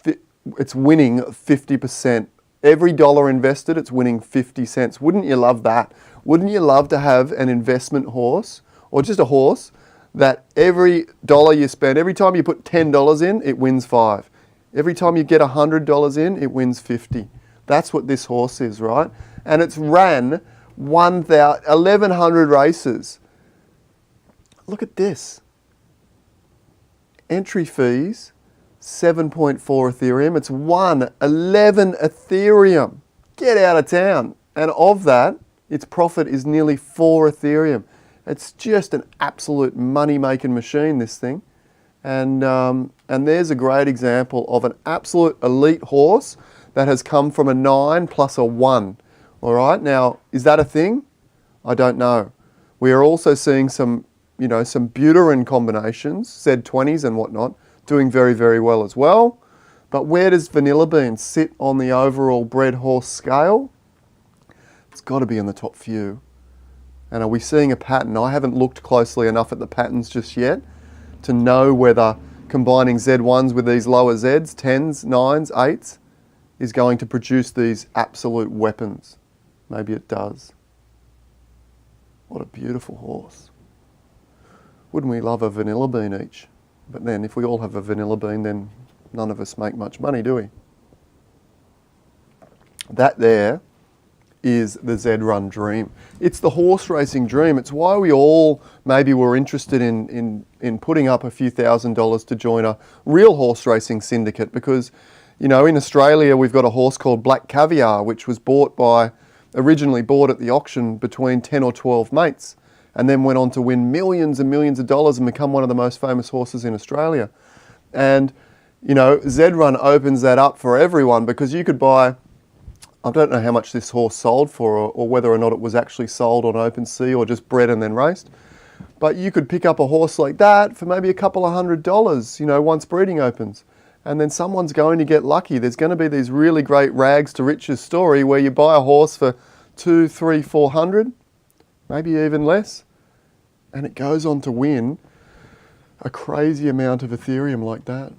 it's winning 50%. Every dollar invested, it's winning 50 cents. Wouldn't you love that? Wouldn't you love to have an investment horse, or just a horse, that every dollar you spend, every time you put $10 in, it wins 5. Every time you get $100 in, it wins 50. That's what this horse is, right? And it's ran 1,100 races. Look at this. Entry fees, 7.4 Ethereum. It's won 11 Ethereum. Get out of town. And of that, its profit is nearly 4 Ethereum. It's just an absolute money-making machine, this thing. And there's a great example of an absolute elite horse that has come from a 9 plus a 1. All right, now, is that a thing? I don't know. We are also seeing some Buterin combinations, Z20s and whatnot, doing very, very well as well. But where does Vanilla Bean sit on the overall bred horse scale? It's got to be in the top few. And are we seeing a pattern? I haven't looked closely enough at the patterns just yet to know whether combining Z1s with these lower Zs, 10s, 9s, 8s, is going to produce these absolute weapons. Maybe it does. What a beautiful horse. Wouldn't we love a Vanilla Bean each? But then if we all have a Vanilla Bean, then none of us make much money, do we? That there is the Z-Run dream. It's the horse racing dream. It's why we all maybe were interested in putting up a few $1,000s to join a real horse racing syndicate, because, in Australia we've got a horse called Black Caviar, which was bought by originally bought at the auction between 10 or 12 mates, and then went on to win millions and millions of dollars and become one of the most famous horses in Australia. And, you know, Z-Run opens that up for everyone, because you could buy, I don't know how much this horse sold for, or whether or not it was actually sold on open sea or just bred and then raced. But you could pick up a horse like that for maybe a couple of $100, you know, once breeding opens. And then someone's going to get lucky. There's going to be these really great rags to riches story where you buy a horse for 200, 300, 400, maybe even less, and it goes on to win a crazy amount of Ethereum like that.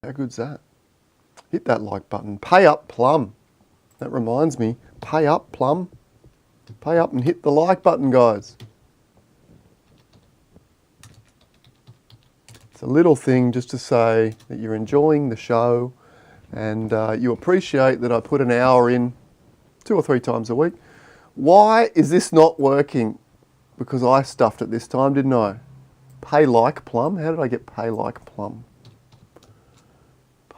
How good's that? Hit that like button. Pay up, Plum. That reminds me, pay up, Plum. Pay up and hit the like button, guys. It's a little thing just to say that you're enjoying the show and you appreciate that I put an hour in 2 or 3 times a week. Why is this not working? Because I stuffed it this time, didn't I? Pay like Plum. How did I get pay like Plum?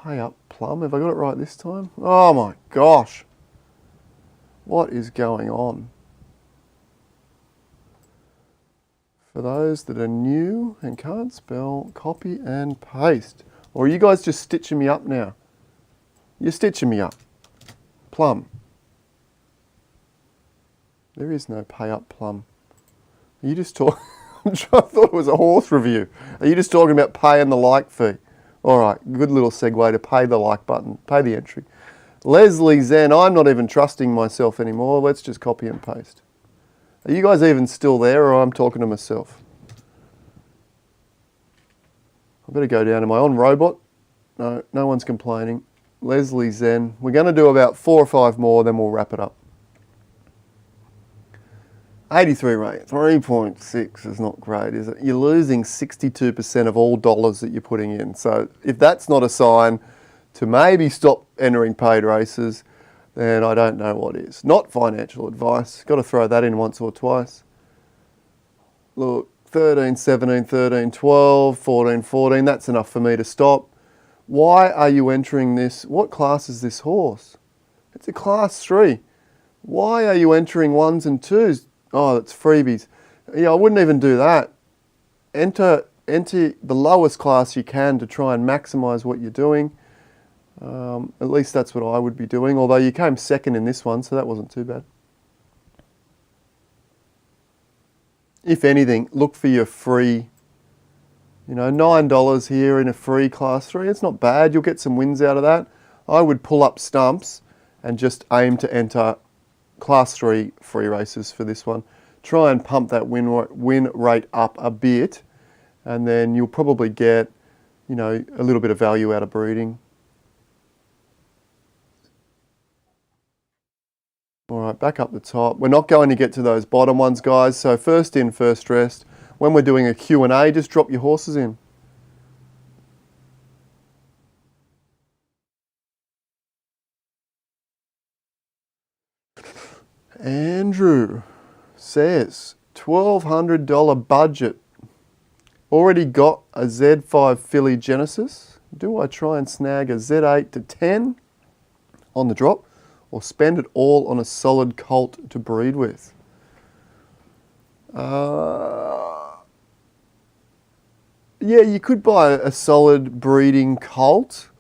Pay up Plum. Have I got it right this time? Oh my gosh. What is going on? For those that are new and can't spell, copy and paste. Or are you guys just stitching me up now? You're stitching me up. Plum. There is no pay up Plum. Are you just talking? I thought it was a horse review. Are you just talking about paying the like fee? All right, good little segue to pay the like button, pay the entry. Leslie Zen, I'm not even trusting myself anymore. Let's just copy and paste. Are you guys even still there, or I'm talking to myself? I better go down to my on robot. No, no one's complaining. Leslie Zen. We're going to do about 4 or 5 more, then we'll wrap it up. 83 rate, 3.6 is not great, is it? You're losing 62% of all dollars that you're putting in. So if that's not a sign to maybe stop entering paid races, then I don't know what is. Not financial advice. Got to throw that in once or twice. Look, 13, 17, 13, 12, 14, 14. That's enough for me to stop. Why are you entering this? What class is this horse? It's a class 3. Why are you entering 1s and 2s? Oh, that's freebies. Yeah, I wouldn't even do that. Enter the lowest class you can to try and maximise what you're doing. At least that's what I would be doing, although you came second in this one, so that wasn't too bad. If anything, look for your free, you know, $9 here in a free class 3. It's not bad. You'll get some wins out of that. I would pull up stumps and just aim to enter class 3 free races for this one. Try and pump that win rate up a bit, and then you'll probably get, you know, a little bit of value out of breeding. All right, back up the top. We're not going to get to those bottom ones, guys. So first in, first dressed. When we're doing a Q&A, just drop your horses in. Andrew says, $1,200 budget. Already got a Z5 filly Genesis. Do I try and snag a Z8 to 10 on the drop, or spend it all on a solid colt to breed with? Yeah, you could buy a solid breeding colt,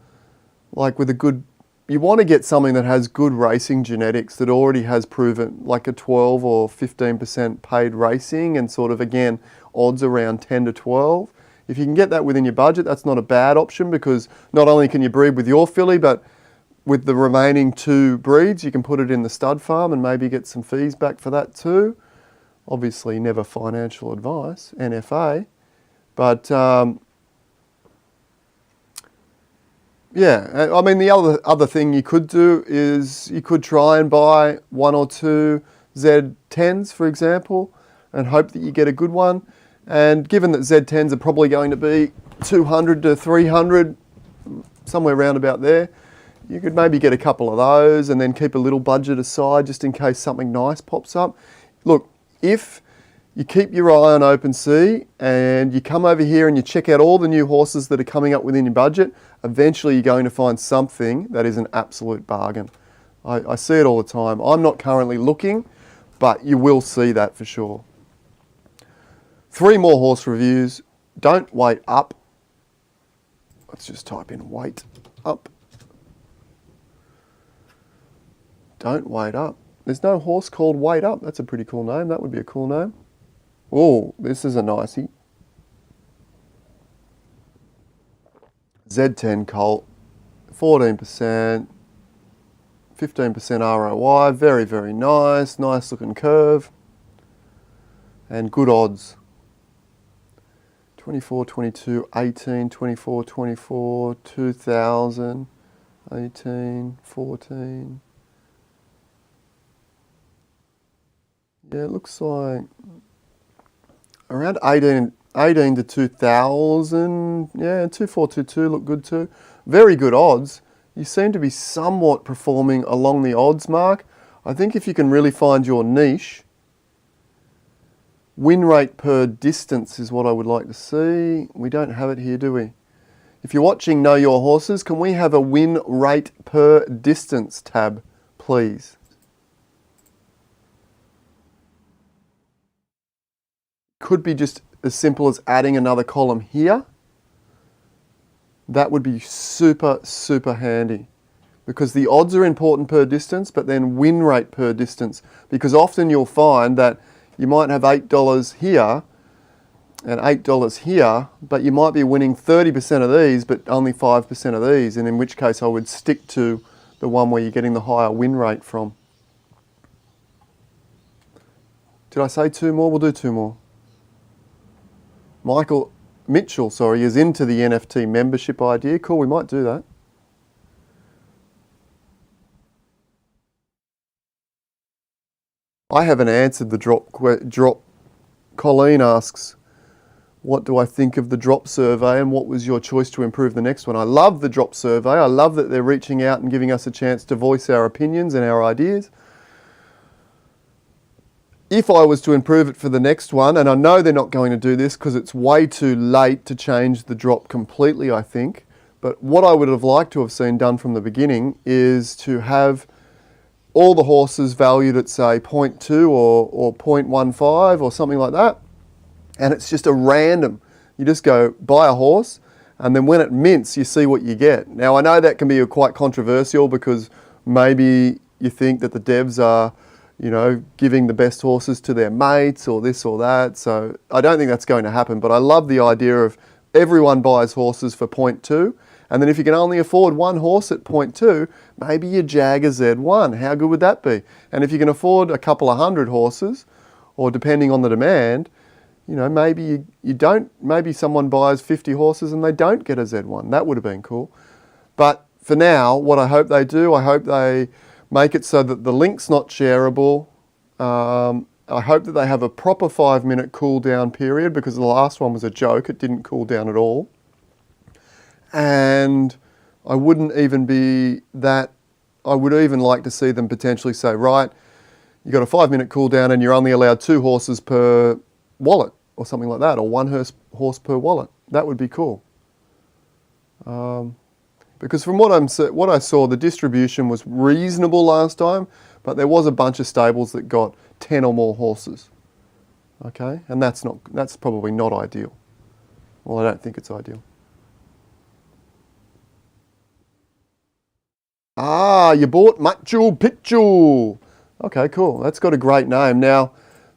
like with a good, you want to get something that has good racing genetics, that already has proven like a 12 or 15% paid racing, and sort of, again, odds around 10 to 12. If you can get that within your budget, that's not a bad option, because not only can you breed with your filly, but with the remaining 2 breeds, you can put it in the stud farm and maybe get some fees back for that too. Obviously, never financial advice, NFA. But yeah, I mean, the other thing you could do is you could try and buy 1 or 2 Z10s, for example, and hope that you get a good one. And given that Z10s are probably going to be 200 to 300, somewhere around about there, you could maybe get a couple of those and then keep a little budget aside just in case something nice pops up. Look, if you keep your eye on Open Sea and you come over here and you check out all the new horses that are coming up within your budget. Eventually you're going to find something that is an absolute bargain. I see it all the time. I'm not currently looking, but you will see that for sure. 3 more horse reviews. Don't wait up. Let's just type in wait up. Don't wait up. There's no horse called Wait Up. That's a pretty cool name. That would be a cool name. Oh, this is a nicey. Z10 colt, 14%, 15% ROI. Very, very nice. Nice looking curve. And good odds. 24, 22, 18, 24, 24, 2000, 18, 14. Yeah, it looks like around 18 to 2000. Yeah, 2422 look good too. Very good odds. You seem to be somewhat performing along the odds mark. I think if you can really find your niche, win rate per distance is what I would like to see. We don't have it here, do we? If you're watching Know Your Horses, can we have a win rate per distance tab, please? Could be just as simple as adding another column here. That would be super, super handy because the odds are important per distance, but then win rate per distance, because often you'll find that you might have $8 here and $8 here, but you might be winning 30% of these, but only 5% of these, and in which case I would stick to the one where you're getting the higher win rate from. Did I say 2 more? We'll do 2 more. Michael Mitchell, sorry, is into the NFT membership idea. Cool, we might do that. I haven't answered the drop. Colleen asks, what do I think of the drop survey and what was your choice to improve the next one? I love the drop survey. I love that they're reaching out and giving us a chance to voice our opinions and our ideas. If I was to improve it for the next one, and I know they're not going to do this because it's way too late to change the drop completely, I think, but what I would have liked to have seen done from the beginning is to have all the horses valued at, say, 0.2 or 0.15 or something like that, and it's just a random. You just go buy a horse, and then when it mints, you see what you get. Now, I know that can be quite controversial because maybe you think that the devs are, you know, giving the best horses to their mates or this or that. So I don't think that's going to happen, but I love the idea of everyone buys horses for 0.2. And then if you can only afford one horse at 0.2, maybe you jag a Z1. How good would that be? And if you can afford a couple of hundred horses, or depending on the demand, you know, maybe you don't, maybe someone buys 50 horses and they don't get a Z1. That would have been cool. But for now, what I hope they do, I hope they make it so that the link's not shareable. I hope that they have a proper 5-minute cool down period, because the last one was a joke. It didn't cool down at all. And I wouldn't even be that, I would even like to see them potentially say, right, you got a 5-minute cool down and you're only allowed 2 horses per wallet or something like that, or 1 horse per wallet. That would be cool. Because from what I saw, the distribution was reasonable last time, but there was a bunch of stables that got 10 or more horses. Okay, and that's probably not ideal. Well, I don't think it's ideal. Ah, you bought Machu Picchu. Okay, cool. That's got a great name. Now,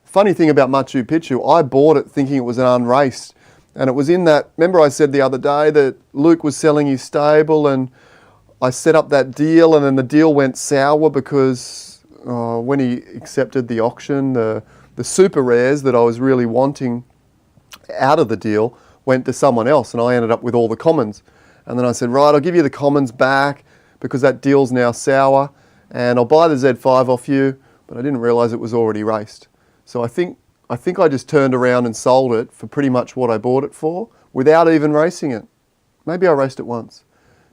funny thing about Machu Picchu, I bought it thinking it was an unraced. And it was in that, remember I said the other day that Luke was selling his stable and I set up that deal, and then the deal went sour because when he accepted the auction, the super rares that I was really wanting out of the deal went to someone else, and I ended up with all the commons. And then I said, right, I'll give you the commons back because that deal's now sour, and I'll buy the Z5 off you, but I didn't realise it was already raced. So I think I just turned around and sold it for pretty much what I bought it for without even racing it. Maybe I raced it once.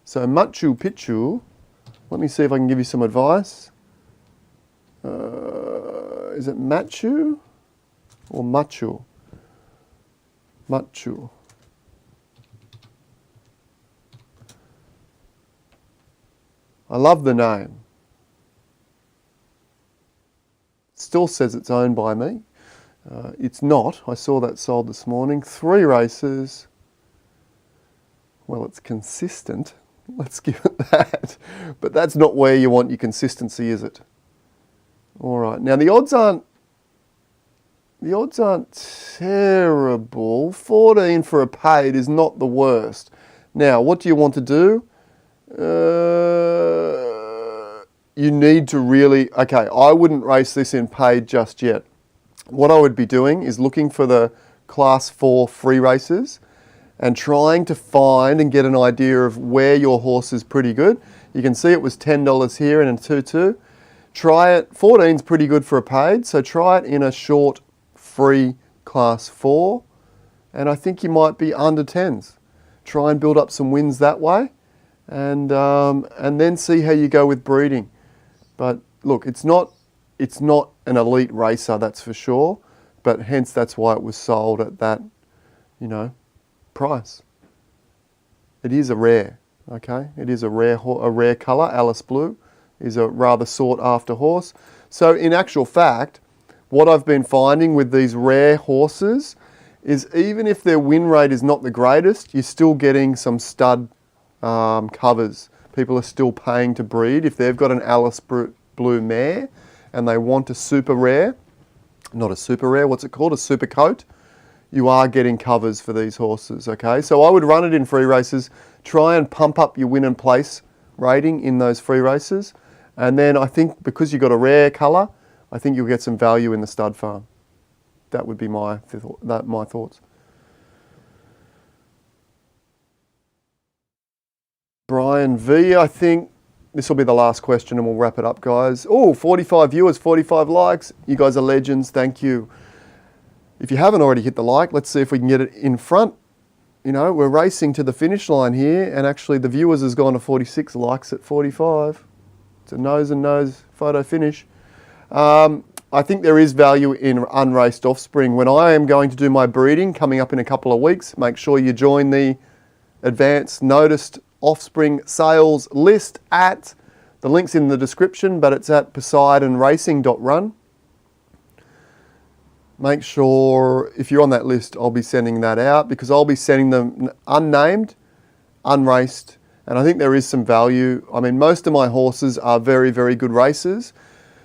So Machu Picchu, let me see if I can give you some advice. Is it Machu? or Machu? Machu. I love the name. Still says it's owned by me. It's not. I saw that sold this morning. 3 races. Well, it's consistent. Let's give it that. But that's not where you want your consistency, is it? All right. Now the odds aren't terrible. 14 for a paid is not the worst. Now, what do you want to do? You need to really, okay, I wouldn't race this in paid just yet. What I would be doing is looking for the Class 4 free races and trying to find and get an idea of where your horse is pretty good. You can see it was $10 here in a 2-2. Try it, 14's pretty good for a paid, so try it in a short free Class 4, and I think you might be under 10s. Try and build up some wins that way, and then see how you go with breeding. But look, it's not an elite racer, that's for sure, but hence that's why it was sold at that, price. It is a rare, okay? It is a rare colour. Alice Blue is a rather sought after horse. So in actual fact, what I've been finding with these rare horses is even if their win rate is not the greatest, you're still getting some stud covers. People are still paying to breed. If they've got an Alice Blue mare and they want a super rare, not a super rare, what's it called? A super coat. You are getting covers for these horses, okay? So I would run it in free races, try and pump up your win and place rating in those free races. And then I think because you've got a rare colour, I think you'll get some value in the stud farm. That would be my thoughts. Brian V, I think this will be the last question and we'll wrap it up, guys. Oh, 45 viewers, 45 likes. You guys are legends, thank you. If you haven't already hit the like, let's see if we can get it in front. We're racing to the finish line here, and actually the viewers has gone to 46, likes at 45. It's a nose and nose photo finish. I think there is value in unraced offspring. When I am going to do my breeding coming up in a couple of weeks, make sure you join the advanced noticed offspring sales list at, the link's in the description, but it's at PoseidonRacing.run. Make sure, if you're on that list, I'll be sending that out because I'll be sending them unnamed, unraced, and I think there is some value. I mean, most of my horses are very, very good racers.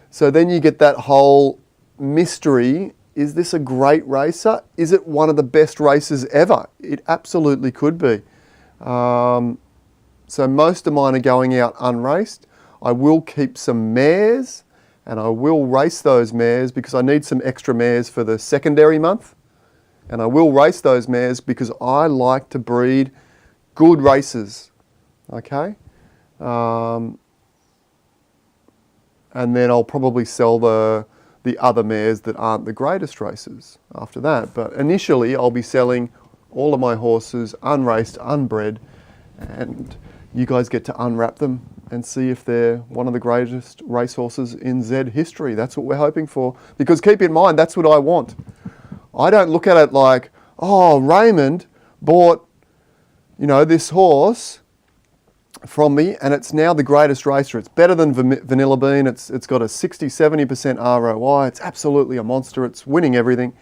So then you get that whole mystery. Is this a great racer? Is it one of the best races ever? It absolutely could be. So most of mine are going out unraced. I will keep some mares and I will race those mares because I need some extra mares for the secondary month. And I will race those mares because I like to breed good races, okay? And then I'll probably sell the other mares that aren't the greatest races after that. But initially I'll be selling all of my horses unraced, unbred, and you guys get to unwrap them and see if they're one of the greatest racehorses in Z history. That's what we're hoping for. Because keep in mind, that's what I want. I don't look at it like, oh, Raymond bought, this horse from me and it's now the greatest racer. It's better than Vanilla Bean. It's got a 60-70% ROI. It's absolutely a monster. It's winning everything.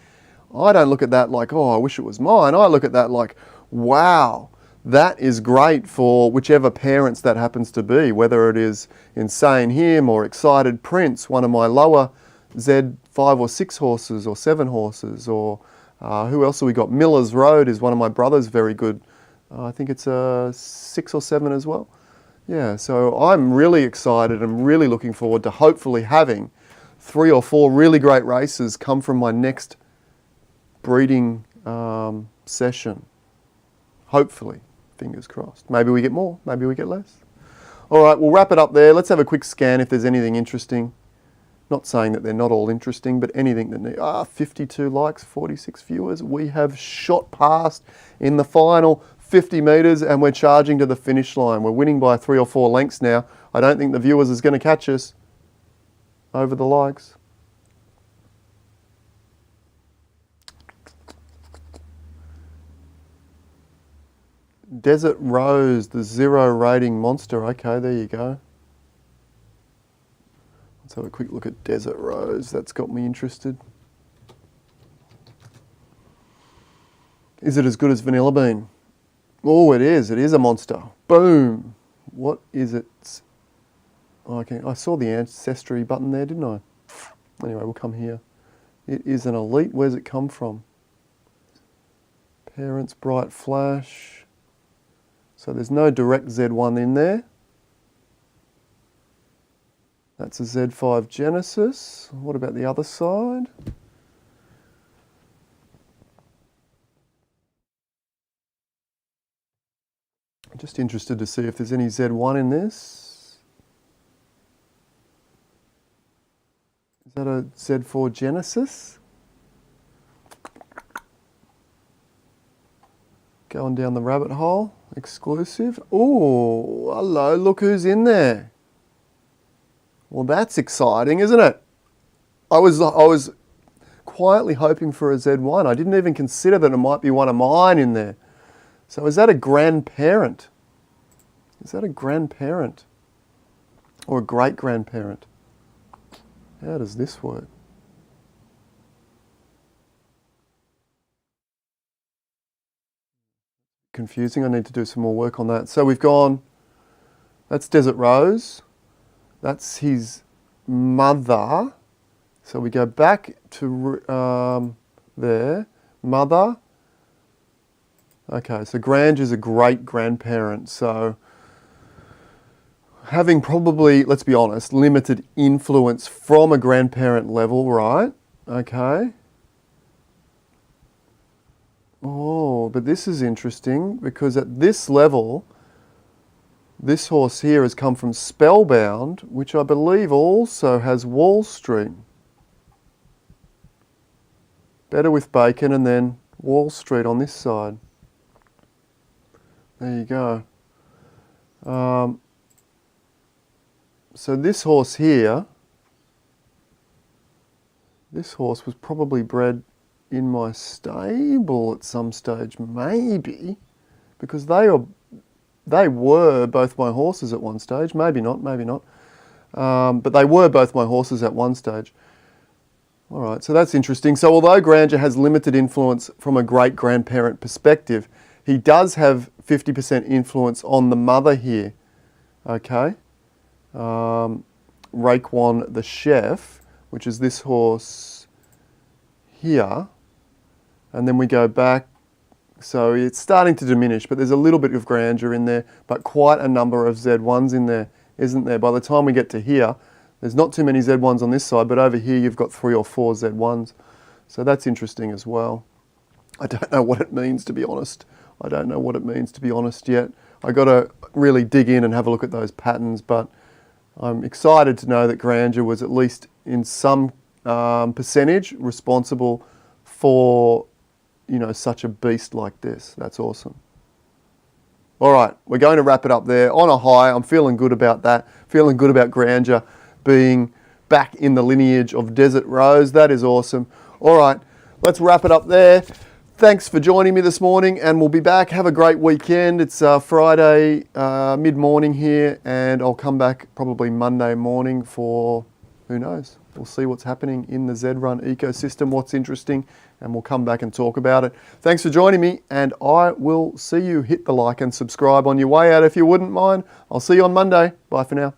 I don't look at that like, oh, I wish it was mine. I look at that like, wow, that is great for whichever parents that happens to be, whether it is Insane Him or Excited Prince, one of my lower Z 5 or 6 horses or 7 horses, or who else have we got? Miller's Road is one of my brothers, very good. I think it's a 6 or 7 as well. Yeah, so I'm really excited. I'm really looking forward to hopefully having 3 or 4 really great races come from my next breeding session. Hopefully, fingers crossed. Maybe we get more, maybe we get less. All right, we'll wrap it up there. Let's have a quick scan if there's anything interesting. Not saying that they're not all interesting, but anything that need, 52 likes, 46 viewers. We have shot past in the final 50 metres and we're charging to the finish line. We're winning by 3 or 4 lengths now. I don't think the viewers is going to catch us over the likes. Desert Rose, the 0 rating monster. Okay, there you go. Let's have a quick look at Desert Rose. That's got me interested. Is it as good as Vanilla Bean? Oh, it is. It is a monster. Boom. What is it? Okay, I saw the ancestry button there, didn't I? Anyway, we'll come here. It is an elite. Where's it come from? Parents, Bright Flash. So there's no direct Z1 in there. That's a Z5 Genesis. What about the other side? I'm just interested to see if there's any Z1 in this. Is that a Z4 Genesis? Going down the rabbit hole. Exclusive. Oh, hello, look who's in there. Well, that's exciting, isn't it? I was quietly hoping for a Z1. I didn't even consider that it might be one of mine in there. So is that a grandparent? Is that a grandparent? Or a great-grandparent? How does this work? Confusing. I need to do some more work on that. So we've gone, that's Desert Rose. That's his mother. So we go back to there. Mother. Okay, so Grange is a great-grandparent. So having probably, let's be honest, limited influence from a grandparent level, right? Okay. Oh, but this is interesting because at this level, this horse here has come from Spellbound, which I believe also has Wall Street. Better with Bacon and then Wall Street on this side. There you go. So this horse here, this horse was probably bred in my stable at some stage, maybe, because they were both my horses at one stage. Maybe not. But they were both my horses at one stage. All right, so that's interesting. So although Granger has limited influence from a great-grandparent perspective, he does have 50% influence on the mother here. Okay. Raekwon the Chef, which is this horse here. And then we go back. So it's starting to diminish, but there's a little bit of grandeur in there, but quite a number of Z1s in there, isn't there? By the time we get to here, there's not too many Z1s on this side, but over here you've got 3 or 4 Z1s. So that's interesting as well. I don't know what it means, to be honest. I don't know what it means, to be honest, yet. I got to really dig in and have a look at those patterns, but I'm excited to know that grandeur was at least in some percentage responsible for, you know, such a beast like this. That's awesome. All right, we're going to wrap it up there on a high. I'm feeling good about that. Feeling good about grandeur being back in the lineage of Desert Rose. That is awesome. All right, let's wrap it up there. Thanks for joining me this morning, and we'll be back. Have a great weekend. It's Friday mid-morning here, and I'll come back probably Monday morning for, who knows, we'll see what's happening in the Z-Run ecosystem, what's interesting, and we'll come back and talk about it. Thanks for joining me, and I will see you. Hit the like and subscribe on your way out if you wouldn't mind. I'll see you on Monday. Bye for now.